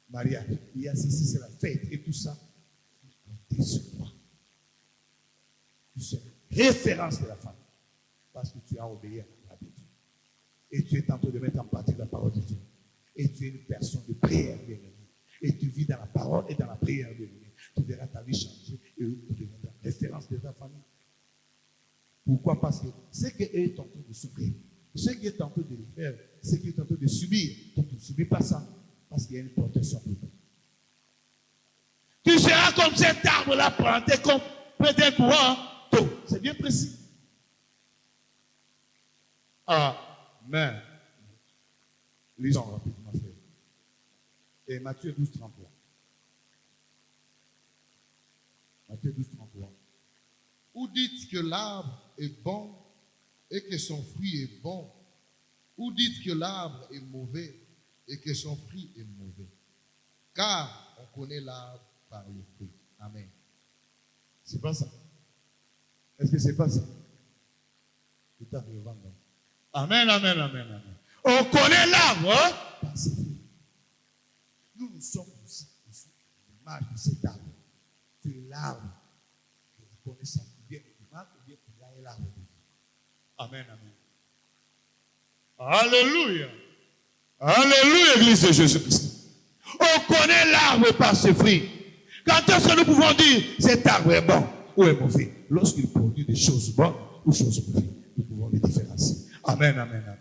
mariage, il y a ceci, c'est la fête et tout ça, comptez sur toi. Tu seras référence de la femme. Parce que tu as obéi à la Bible. Et tu es en train de mettre en pratique la parole de Dieu. Et tu es une personne de prière, bien-aimée. Et tu vis dans la parole et dans la prière, bien-aimée. Tu verras ta vie changer et tu deviendras référence de ta famille. Pourquoi? Parce que ce qu'eux est en train de souffrir, ce qui est en train de faire, ce qui est en train de subir, tu ne subis pas ça. Parce qu'il y a une protection pour toi. Tu seras comme cet arbre-là planté comme près d'un courant d'eau. C'est bien précis. Amen. Lisons rapidement. Et Matthieu 12, 33. Matthieu 12, 33. Ou dites que l'arbre est bon et que son fruit est bon, ou dites que l'arbre est mauvais et que son fruit est mauvais. Car on connaît l'arbre par le fruit. Amen. C'est pas ça. Est-ce que c'est pas ça? Tout à fait. Amen, amen, amen, amen. On connaît l'arbre par ses fruits. Nous sommes aussi l'image de cet arbre. Tu es l'arbre. Tu connais ça. Bien ou bien tu es l'arbre de vie. Amen, amen. Alléluia. Alléluia, Église de Jésus-Christ. On connaît l'arbre par ses fruits. Quand est-ce que nous pouvons dire cet arbre est bon ou est mauvais? Lorsqu'il produit des choses bonnes ou choses mauvaises, nous pouvons les différencier. Amen, amen, amen.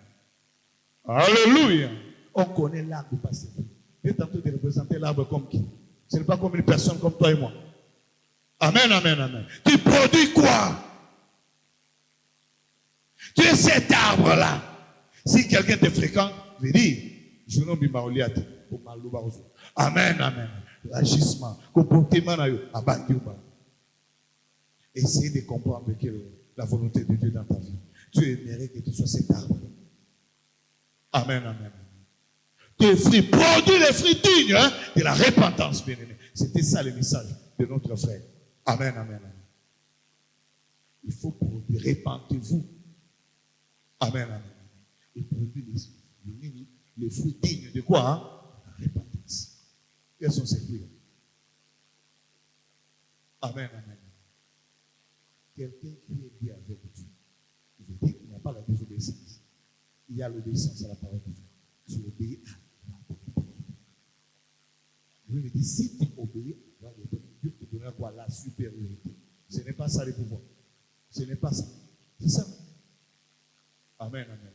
Alléluia. On connaît l'arbre par ses fruits. Il est tenté de représenter l'arbre comme qui? Ce n'est pas comme une personne comme toi et moi. Amen, amen, amen. Tu produis quoi? Tu es cet arbre-là. Si quelqu'un te fréquente, je dis, je n'en suis pas au liat. Amen, amen. L'agissement, comportement, essaye de comprendre la volonté de Dieu dans ta vie. Tu aimerais que tu sois cet arbre. Amen, amen. Tes fruits, produis les fruits dignes de la repentance, bien-aimé. C'était ça le message de notre frère. Amen, amen, amen. Il faut produire, répentez-vous. Amen, amen. Et produire les fruits dignes de quoi? La repentance. Quels sont ces fruits? Amen, amen. Quelqu'un qui est bien avec Dieu, il veut dire qu'il n'y a pas la désobéissance. Il y a l'obéissance à la parole de Dieu. Tu obéis à la parole. Je veux dire, si tu obéis à la parole de Dieu, Dieu te donnera quoi? La supériorité. Ce n'est pas ça le pouvoir. Ce n'est pas ça. C'est ça. Amen, amen.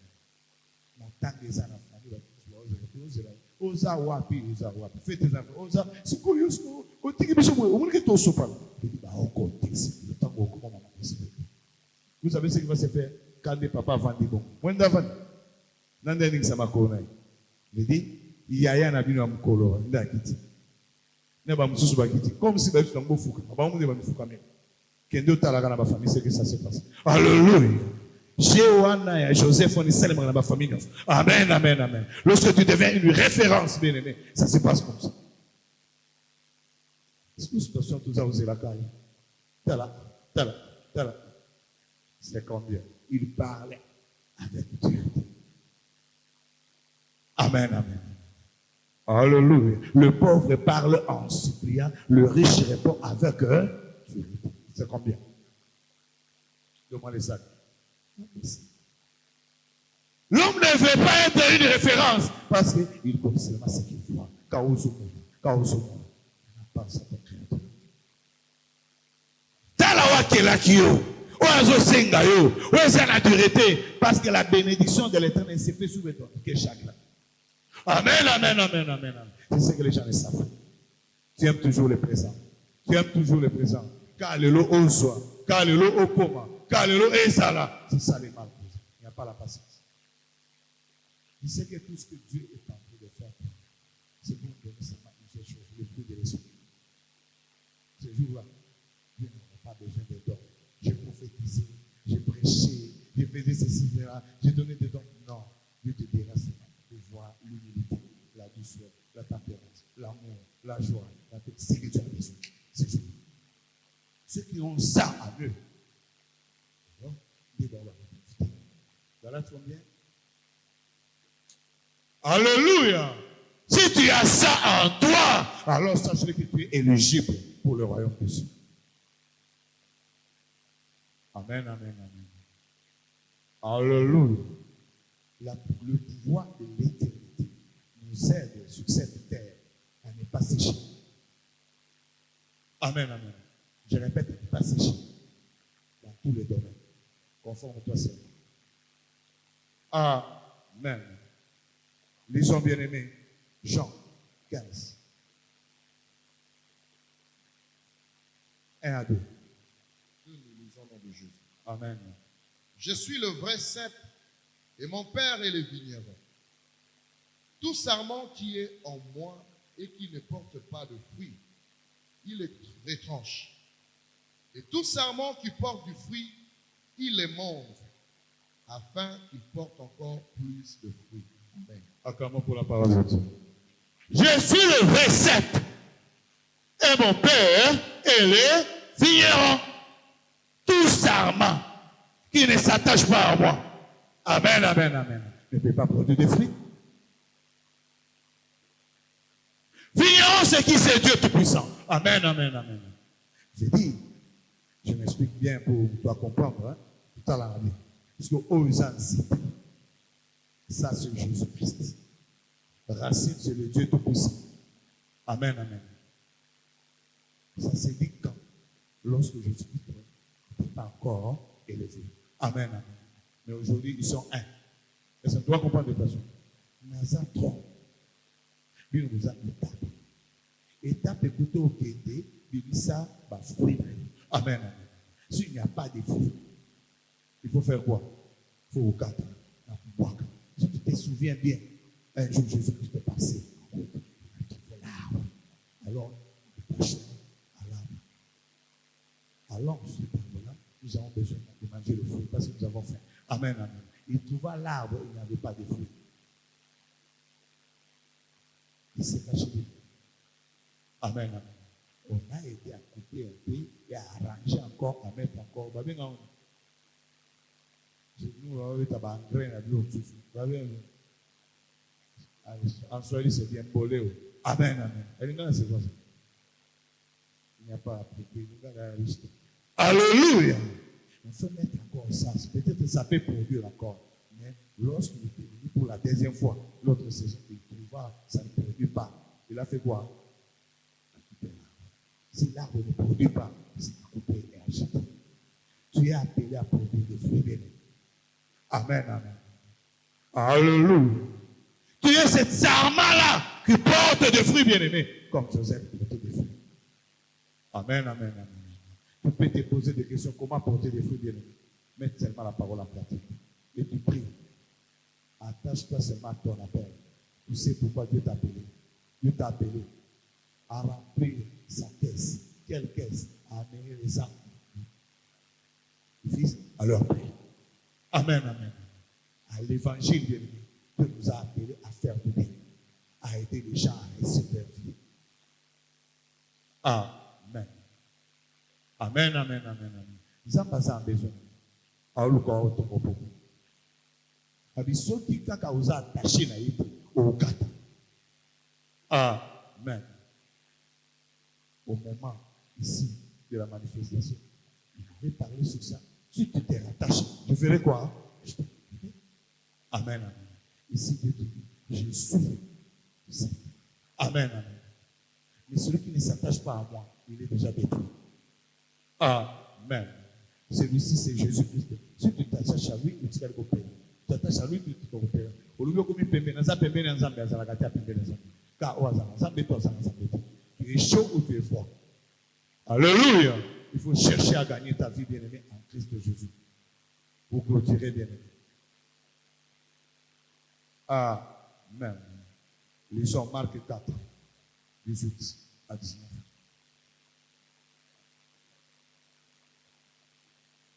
Matangeza na famille oza wapi fais tes enfants oza sikoyo otiki biso mo omoni to sopala il dit bah encore le temps comment maman vous savez ce qui va se faire quand les papas vendent bon moi ndavani nanda ningi sama kona il dit yaya na bino amkolo ndakiti ne ba mususu bakiti comme si ba biso ngofuka ba mu ne ba mifuka même kende otalaka na ba famille c'est que ça se passe. Alléluia. Joseph, on est célèbre dans ma famille. Amen, amen, amen. Lorsque tu deviens une référence, bien aimé, ça se passe comme ça. Est-ce que nous sommes tous à oser la caille? Tala. C'est combien? Il parlait avec Dieu. Amen, amen. Alléluia. Le pauvre parle en suppliant, le riche répond avec Dieu. C'est combien? Demandez ça. L'homme ne veut pas être une référence parce qu'il connaît seulement ce qu'il voit. Kaozomo. Pense à ton créateur. Talawa kelakio. Oazo sengayo. Oazo la dureté. Parce que la bénédiction de l'éternel s'est fait sous le temps. Amen, amen, amen, amen. C'est ce que les gens ne savent. Tu aimes toujours le présent. Tu aimes toujours le présent. Kalelo ozwa. Kalelo okoma. Kalelo ezala. C'est ça les mal. Il n'y a pas la patience. Il sait que tout ce que Dieu est en train de faire, c'est pour nous donner seulement une seule chose, le fruit de l'esprit. Ce jour-là, Dieu n'a pas besoin de dons. J'ai prophétisé, j'ai prêché, j'ai fait ceci, j'ai donné des dons. Non, Dieu te dira seulement de voir l'humilité, la douceur, la tempérance, l'amour, la joie, la paix. C'est ce que tu as besoin. C'est jour. Ceux qui ont ça à eux, Galates combien? Alléluia. Si tu as ça en toi, alors sache que tu es éligible pour le royaume de Dieu. Amen, amen, amen. Alléluia. Le pouvoir de l'éternité nous aide sur cette terre à ne pas sécher. Amen, amen. Je répète, à ne pas sécher dans tous les domaines. Conforme-toi seulement. Amen. Lisons bien aimés. Jean 15. 1 à 2. Nous lisons au nom de Jésus. Amen. Je suis le vrai cep et mon père est le vigneron. Tout sarment qui est en moi et qui ne porte pas de fruit, il les retranche. Et tout sarment qui porte du fruit, il les monte, afin qu'ils portent encore plus de fruits. Amen. Acclamons pour la parole de Dieu. Je suis le vrai cep. Et mon père est le vigneron. Tout sarment qui ne s'attache pas à moi. Amen, amen, amen. Ne peut pas produire des fruits. Vigneron, c'est qui? C'est Dieu Tout-Puissant. Amen, amen, amen. J'ai dit, je m'explique bien pour toi comprendre, hein, tout à l'heure. Parce que aux cité, ça c'est Jésus-Christ. Racine, c'est le Dieu Tout-Puissant. Amen, amen. Ça s'est dit quand? Lorsque Jésus-Christ n'était pas encore élevé. Amen, amen. Mais aujourd'hui, ils sont un. Et ça doit comprendre de toute façon. Naza 3. Lui nous a étapé. Étape écoutez au Kédé, Bibissa, bah, fruit. Amen, amen. S'il n'y a pas de fruits, il faut faire quoi? Il faut au cadre. Si tu te souviens bien, un jour Jésus-Christ est passé. Il a trouvé l'arbre. Alors, il est acheté à l'arbre. Alors, ce arbre-là, nous avons besoin de manger le fruit parce que nous avons faim. Amen, amen. Il trouva l'arbre, il n'y avait pas de fruits. Il s'est caché des fruits. Amen, amen. On a aidé à couper un peu et à arranger encore, à mettre encore. Nous, on va engrais dans l'eau. En Swahili, c'est bien bolé. Amen, amen. Et c'est quoi ça? Il n'y a pas à appliquer. Alléluia. On peut mettre encore ça. Peut-être que ça peut produire encore. Mais lorsqu'il est venu pour la deuxième fois, l'autre saison, il trouva, ça ne produit pas. Il a fait quoi? Si l'arbre ne produit pas, c'est à couper et à jeter. Tu es appelé à produire des fruits bénis. Amen, amen. Alléluia. Tu es cet sarment-là qui porte des fruits bien-aimés, comme Joseph portait des fruits. Amen, amen, amen. Tu peux te poser des questions, comment porter des fruits bien-aimés? Mets seulement la parole en pratique. Et tu pries. Attache-toi seulement à ton appel. Tu sais pourquoi Dieu t'a appelé. Dieu t'a appelé à remplir sa caisse. Quelle caisse? À amener les âmes du Fils à leur paix. Amen, amen. À l'évangile de Dieu, Dieu nous a appelés à faire du bien, à aider les gens à réussir leur vie. Amen. Amen, amen, amen, amen. Nous avons besoin. À l'oukoa au topo. Abisoki kaka uza attaché na yete au kata. Amen. Au moment ici de la manifestation, il avait parlé sur ça. Si tu t'es rattaché, je ferai quoi? Je te ferai. Amen, amen. Ici, Dieu te dit, je suis. Amen, amen. Mais celui qui ne s'attache pas à moi, il est déjà détruit. Amen. Celui-ci, c'est Jésus-Christ. Si tu t'attaches à lui, tu vas le copier. Tu t'attaches à lui, tu te copies. Tu es chaud ou tu es froid? Alléluia. Il faut chercher à gagner ta vie, bien-aimée, en Christ Jésus. Pour clôturer, bien-aimé. Amen. Lisons Marc 4, 18 à 19.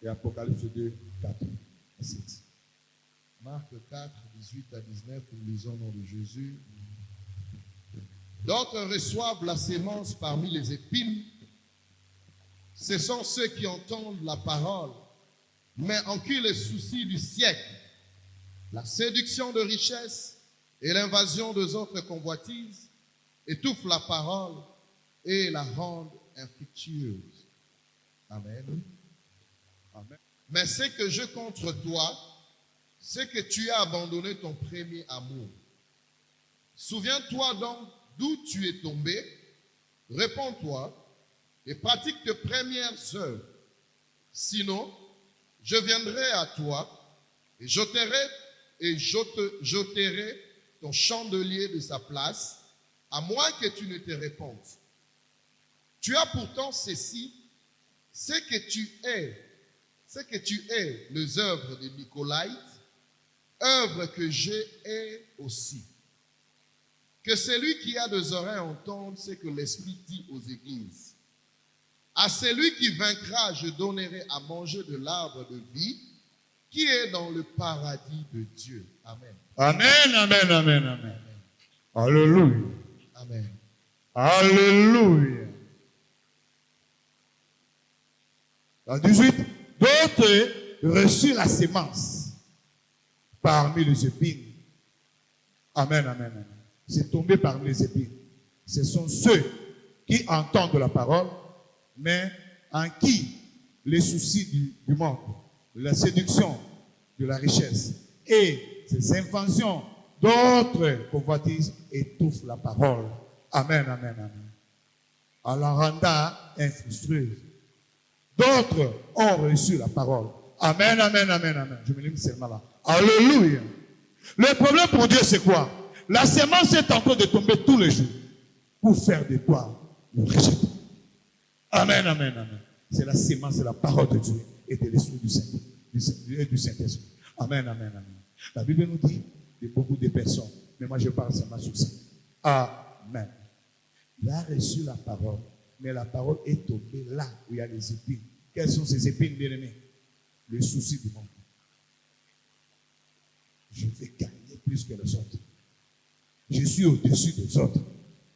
Et Apocalypse 2, 4 à 7. Marc 4, 18 à 19, nous lisons au nom de Jésus. D'autres reçoivent la sémence parmi les épines. Ce sont ceux qui entendent la parole, mais en qui les soucis du siècle, la séduction de richesses et l'invasion des autres convoitises étouffent la parole et la rendent infructueuse. Amen. Amen. Mais ce que je contre toi, c'est que tu as abandonné ton premier amour. Souviens-toi donc d'où tu es tombé, réponds-toi et pratique tes premières œuvres. Sinon, je viendrai à toi et j'ôterai ton chandelier de sa place, à moins que tu ne te répandes. Tu as pourtant ceci, c'est que tu es les œuvres de Nicolaïte, œuvres que j'ai aussi. Que celui qui a des oreilles entende ce que l'Esprit dit aux églises. À celui qui vaincra, je donnerai à manger de l'arbre de vie qui est dans le paradis de Dieu. Amen. Amen, amen, amen, amen. Alléluia. Amen. Alléluia. Dans 18, d'autres reçurent la sémence parmi les épines. Amen, amen, amen. C'est tombé parmi les épines. Ce sont ceux qui entendent la parole, mais en qui les soucis du monde, la séduction de la richesse et ses inventions d'autres convoitises étouffent la parole. Amen, amen, amen. En la rendant infructueuse. D'autres ont reçu la parole. Amen, amen, amen, amen. Je me limite seulement là. Alléluia. Le problème pour Dieu, c'est quoi? La sémence est en train de tomber tous les jours pour faire de toi le rejeton. Amen, amen, amen. C'est la sémence, c'est la parole de Dieu et de l'Esprit du Saint-Esprit. Amen, amen, amen. La Bible nous dit de beaucoup de personnes, mais moi je parle seulement sur ça. Amen. Il a reçu la parole, mais la parole est tombée là où il y a les épines. Quelles sont ces épines, bien-aimés? Le souci du monde. Je vais gagner plus que les autres. Je suis au-dessus des autres.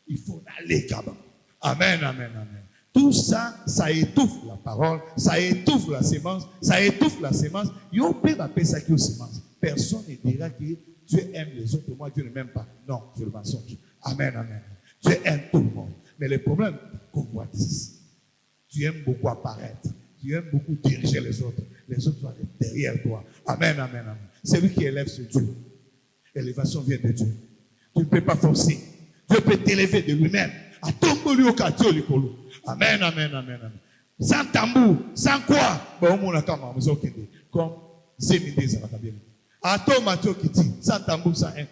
Il faut aller là-bas. Amen, amen, amen. Tout ça, ça étouffe la parole, ça étouffe la sémence, ça étouffe la sémence. Il y a appeler ça qui est sémence. Personne ne dira que Dieu aime les autres, moi Dieu ne m'aime pas. Non, c'est le mensonge. Amen, amen. Dieu aime tout le monde. Mais le problème, convoitise. Tu aimes beaucoup apparaître. Tu aimes beaucoup diriger les autres. Les autres doivent être derrière toi. Amen, amen, amen. C'est lui qui élève ce Dieu. L'élévation vient de Dieu. Tu ne peux pas forcer. Dieu peut t'élever de lui-même. À tomber lui au quartier, au colo. Amen, amen, amen, amen. Sans tambour, sans quoi? Comme Zémidé, ça va bien. À toi, Mathieu qui dit, sans tambour, sans un,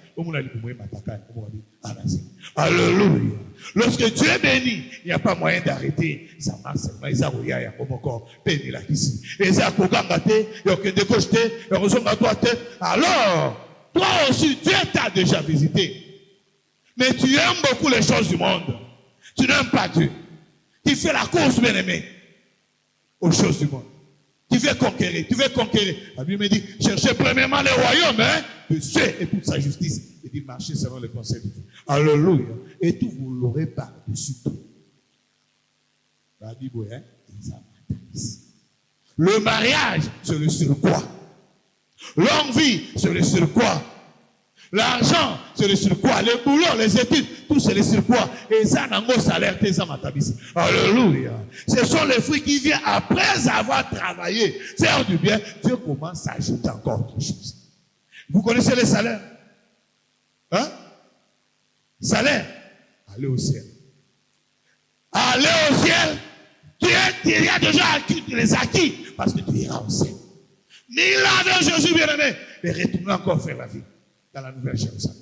alléluia. Lorsque Dieu est béni, il n'y a pas moyen d'arrêter. Ça marche seulement. Ils ont rien comme encore. Béni là ici. Ils ont gâté, ils ont de gauche, ils ont à droite. Alors, toi aussi, Dieu t'a déjà visité. Mais tu aimes beaucoup les choses du monde. Tu n'aimes pas Dieu. Tu fais la course, bien-aimé, aux choses du monde. Tu veux conquérir, tu veux conquérir. La Bible me dit, cherchez premièrement le royaume de Dieu et toute sa justice. Il dit, marchez selon le conseil de Dieu. Alléluia. Et tout, vous l'aurez par-dessus tout. La Bible, le mariage, c'est le surcroît. L'envie, c'est le surcroît. L'argent, c'est le surcroît. Le boulot, les études, tout c'est le surcroît. Et ça, n'a pas salaire, ça m'a tabissé. Alléluia. Ce sont les fruits qui viennent après avoir travaillé. Faire du bien. Dieu commence à ajouter encore autre chose. Vous connaissez les salaires? Hein? Salaire. Allez au ciel. Allez au ciel. Tu as déjà acquis les acquis parce que tu iras au ciel. Mais il a de Jésus bien-aimé. Et retourne encore faire la vie dans la Nouvelle Jérusalem.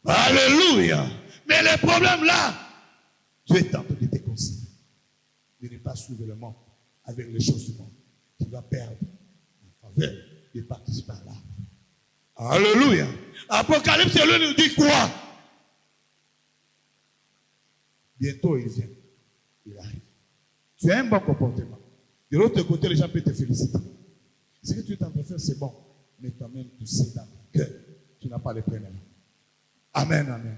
Alléluia. Mais le problème là, Dieu est en train de te conseiller de ne pas suivre le monde avec les choses du monde. Tu vas perdre en faveur de participer à l'art. Alléluia. Apocalypse, lui nous dit quoi? Bientôt il vient. Il arrive. Tu as un bon comportement. De l'autre côté, les gens peuvent te féliciter. Ce que tu es en train de faire, c'est bon. Mais toi-même, tu sais dans ton cœur, tu n'as pas les prénoms. Amen, amen.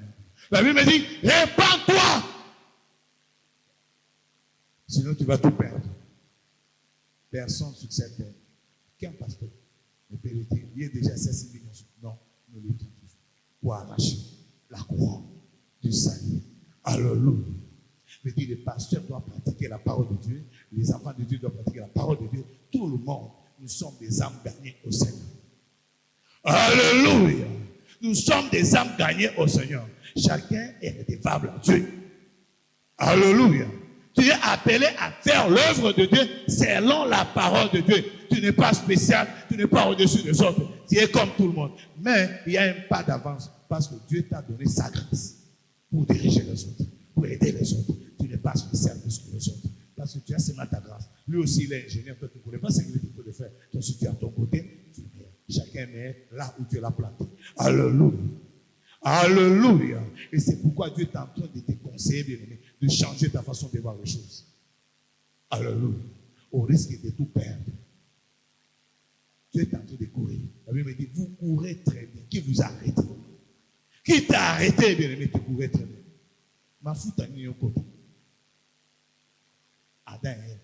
La Bible me dit, répands-toi. Sinon, tu vas tout perdre. Personne sur cette terre, qu'un pasteur ne peut le dire, il y a déjà 16 millions. Non, nous le disons pour arracher la croix du salut. Alléluia. Je dis, les pasteurs doivent pratiquer la parole de Dieu, les enfants de Dieu doivent pratiquer la parole de Dieu. Tout le monde, nous sommes des âmes gagnées au Seigneur. Alléluia. Nous sommes des âmes gagnées au Seigneur. Chacun est redevable à Dieu. Alléluia. Tu es appelé à faire l'œuvre de Dieu selon la parole de Dieu. Tu n'es pas spécial, tu n'es pas au-dessus des autres. Tu es comme tout le monde. Mais il y a un pas d'avance parce que Dieu t'a donné sa grâce pour diriger les autres, pour aider les autres. Tu n'es pas spécial plus que les autres. Parce que tu as seulement ta grâce. Lui aussi, il est ingénieur. Toi, tu ne connais pas ce qu'il faut de faire. Toi, si tu es à ton côté, tu es meilleur. Chacun est là où Dieu l'a planté. Alléluia. Alléluia. Et c'est pourquoi Dieu est en train de te conseiller, bien-aimé, de changer ta façon de voir les choses. Alléluia. Au risque de tout perdre. Dieu est en train de courir. La Bible me dit, vous courez très bien. Qui vous a arrêté? Qui t'a arrêté, bien-aimé, tu courais très bien. Ma foute a mis au côté. Adam et Ève,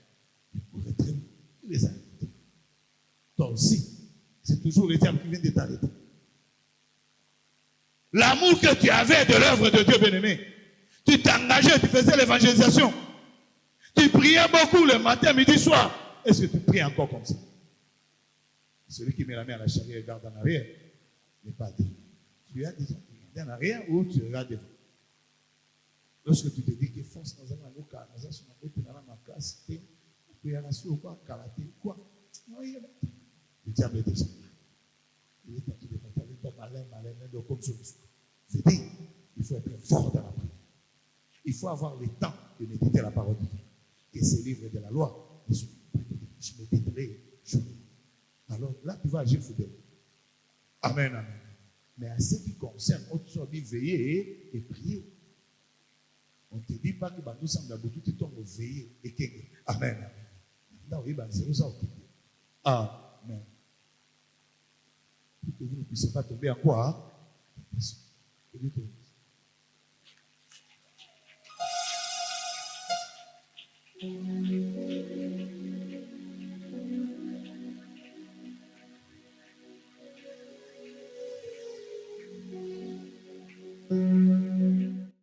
ils couraient très bien. Qui les a arrêtés? Toi aussi, c'est toujours le diable qui vient de t'arrêter. L'amour que tu avais de l'œuvre de Dieu, bien-aimé, tu t'engageais, tu faisais l'évangélisation. Tu priais beaucoup le matin, midi, soir. Est-ce que tu pries encore comme ça? Celui qui met la main à la charrière et regarde en arrière n'est pas Dieu. Tu as déjà regardé en arrière ou tu regardes devant? Lorsque tu te dis que force dans un avocat, dans un sonagote, dans ma classe, tu es rassuré ou quoi, karaté, quoi? Le diable est déjà là. Il est en train de parler avec toi, malin, comme ça. C'est dit, il faut être fort dans la prière. Il faut avoir le temps de méditer la parole de Dieu. Et ces livres de la loi, je méditerai jour. Alors là, tu vas agir fidèle. Amen, amen. Mais à ce qui concerne, on te dit veiller et prier. On ne te dit pas que nous sommes dans beaucoup de temps de veiller et que. Amen, amen. Non, oui, c'est ça. Amen. Pour que vous ne puissiez pas tomber en quoi? Hein?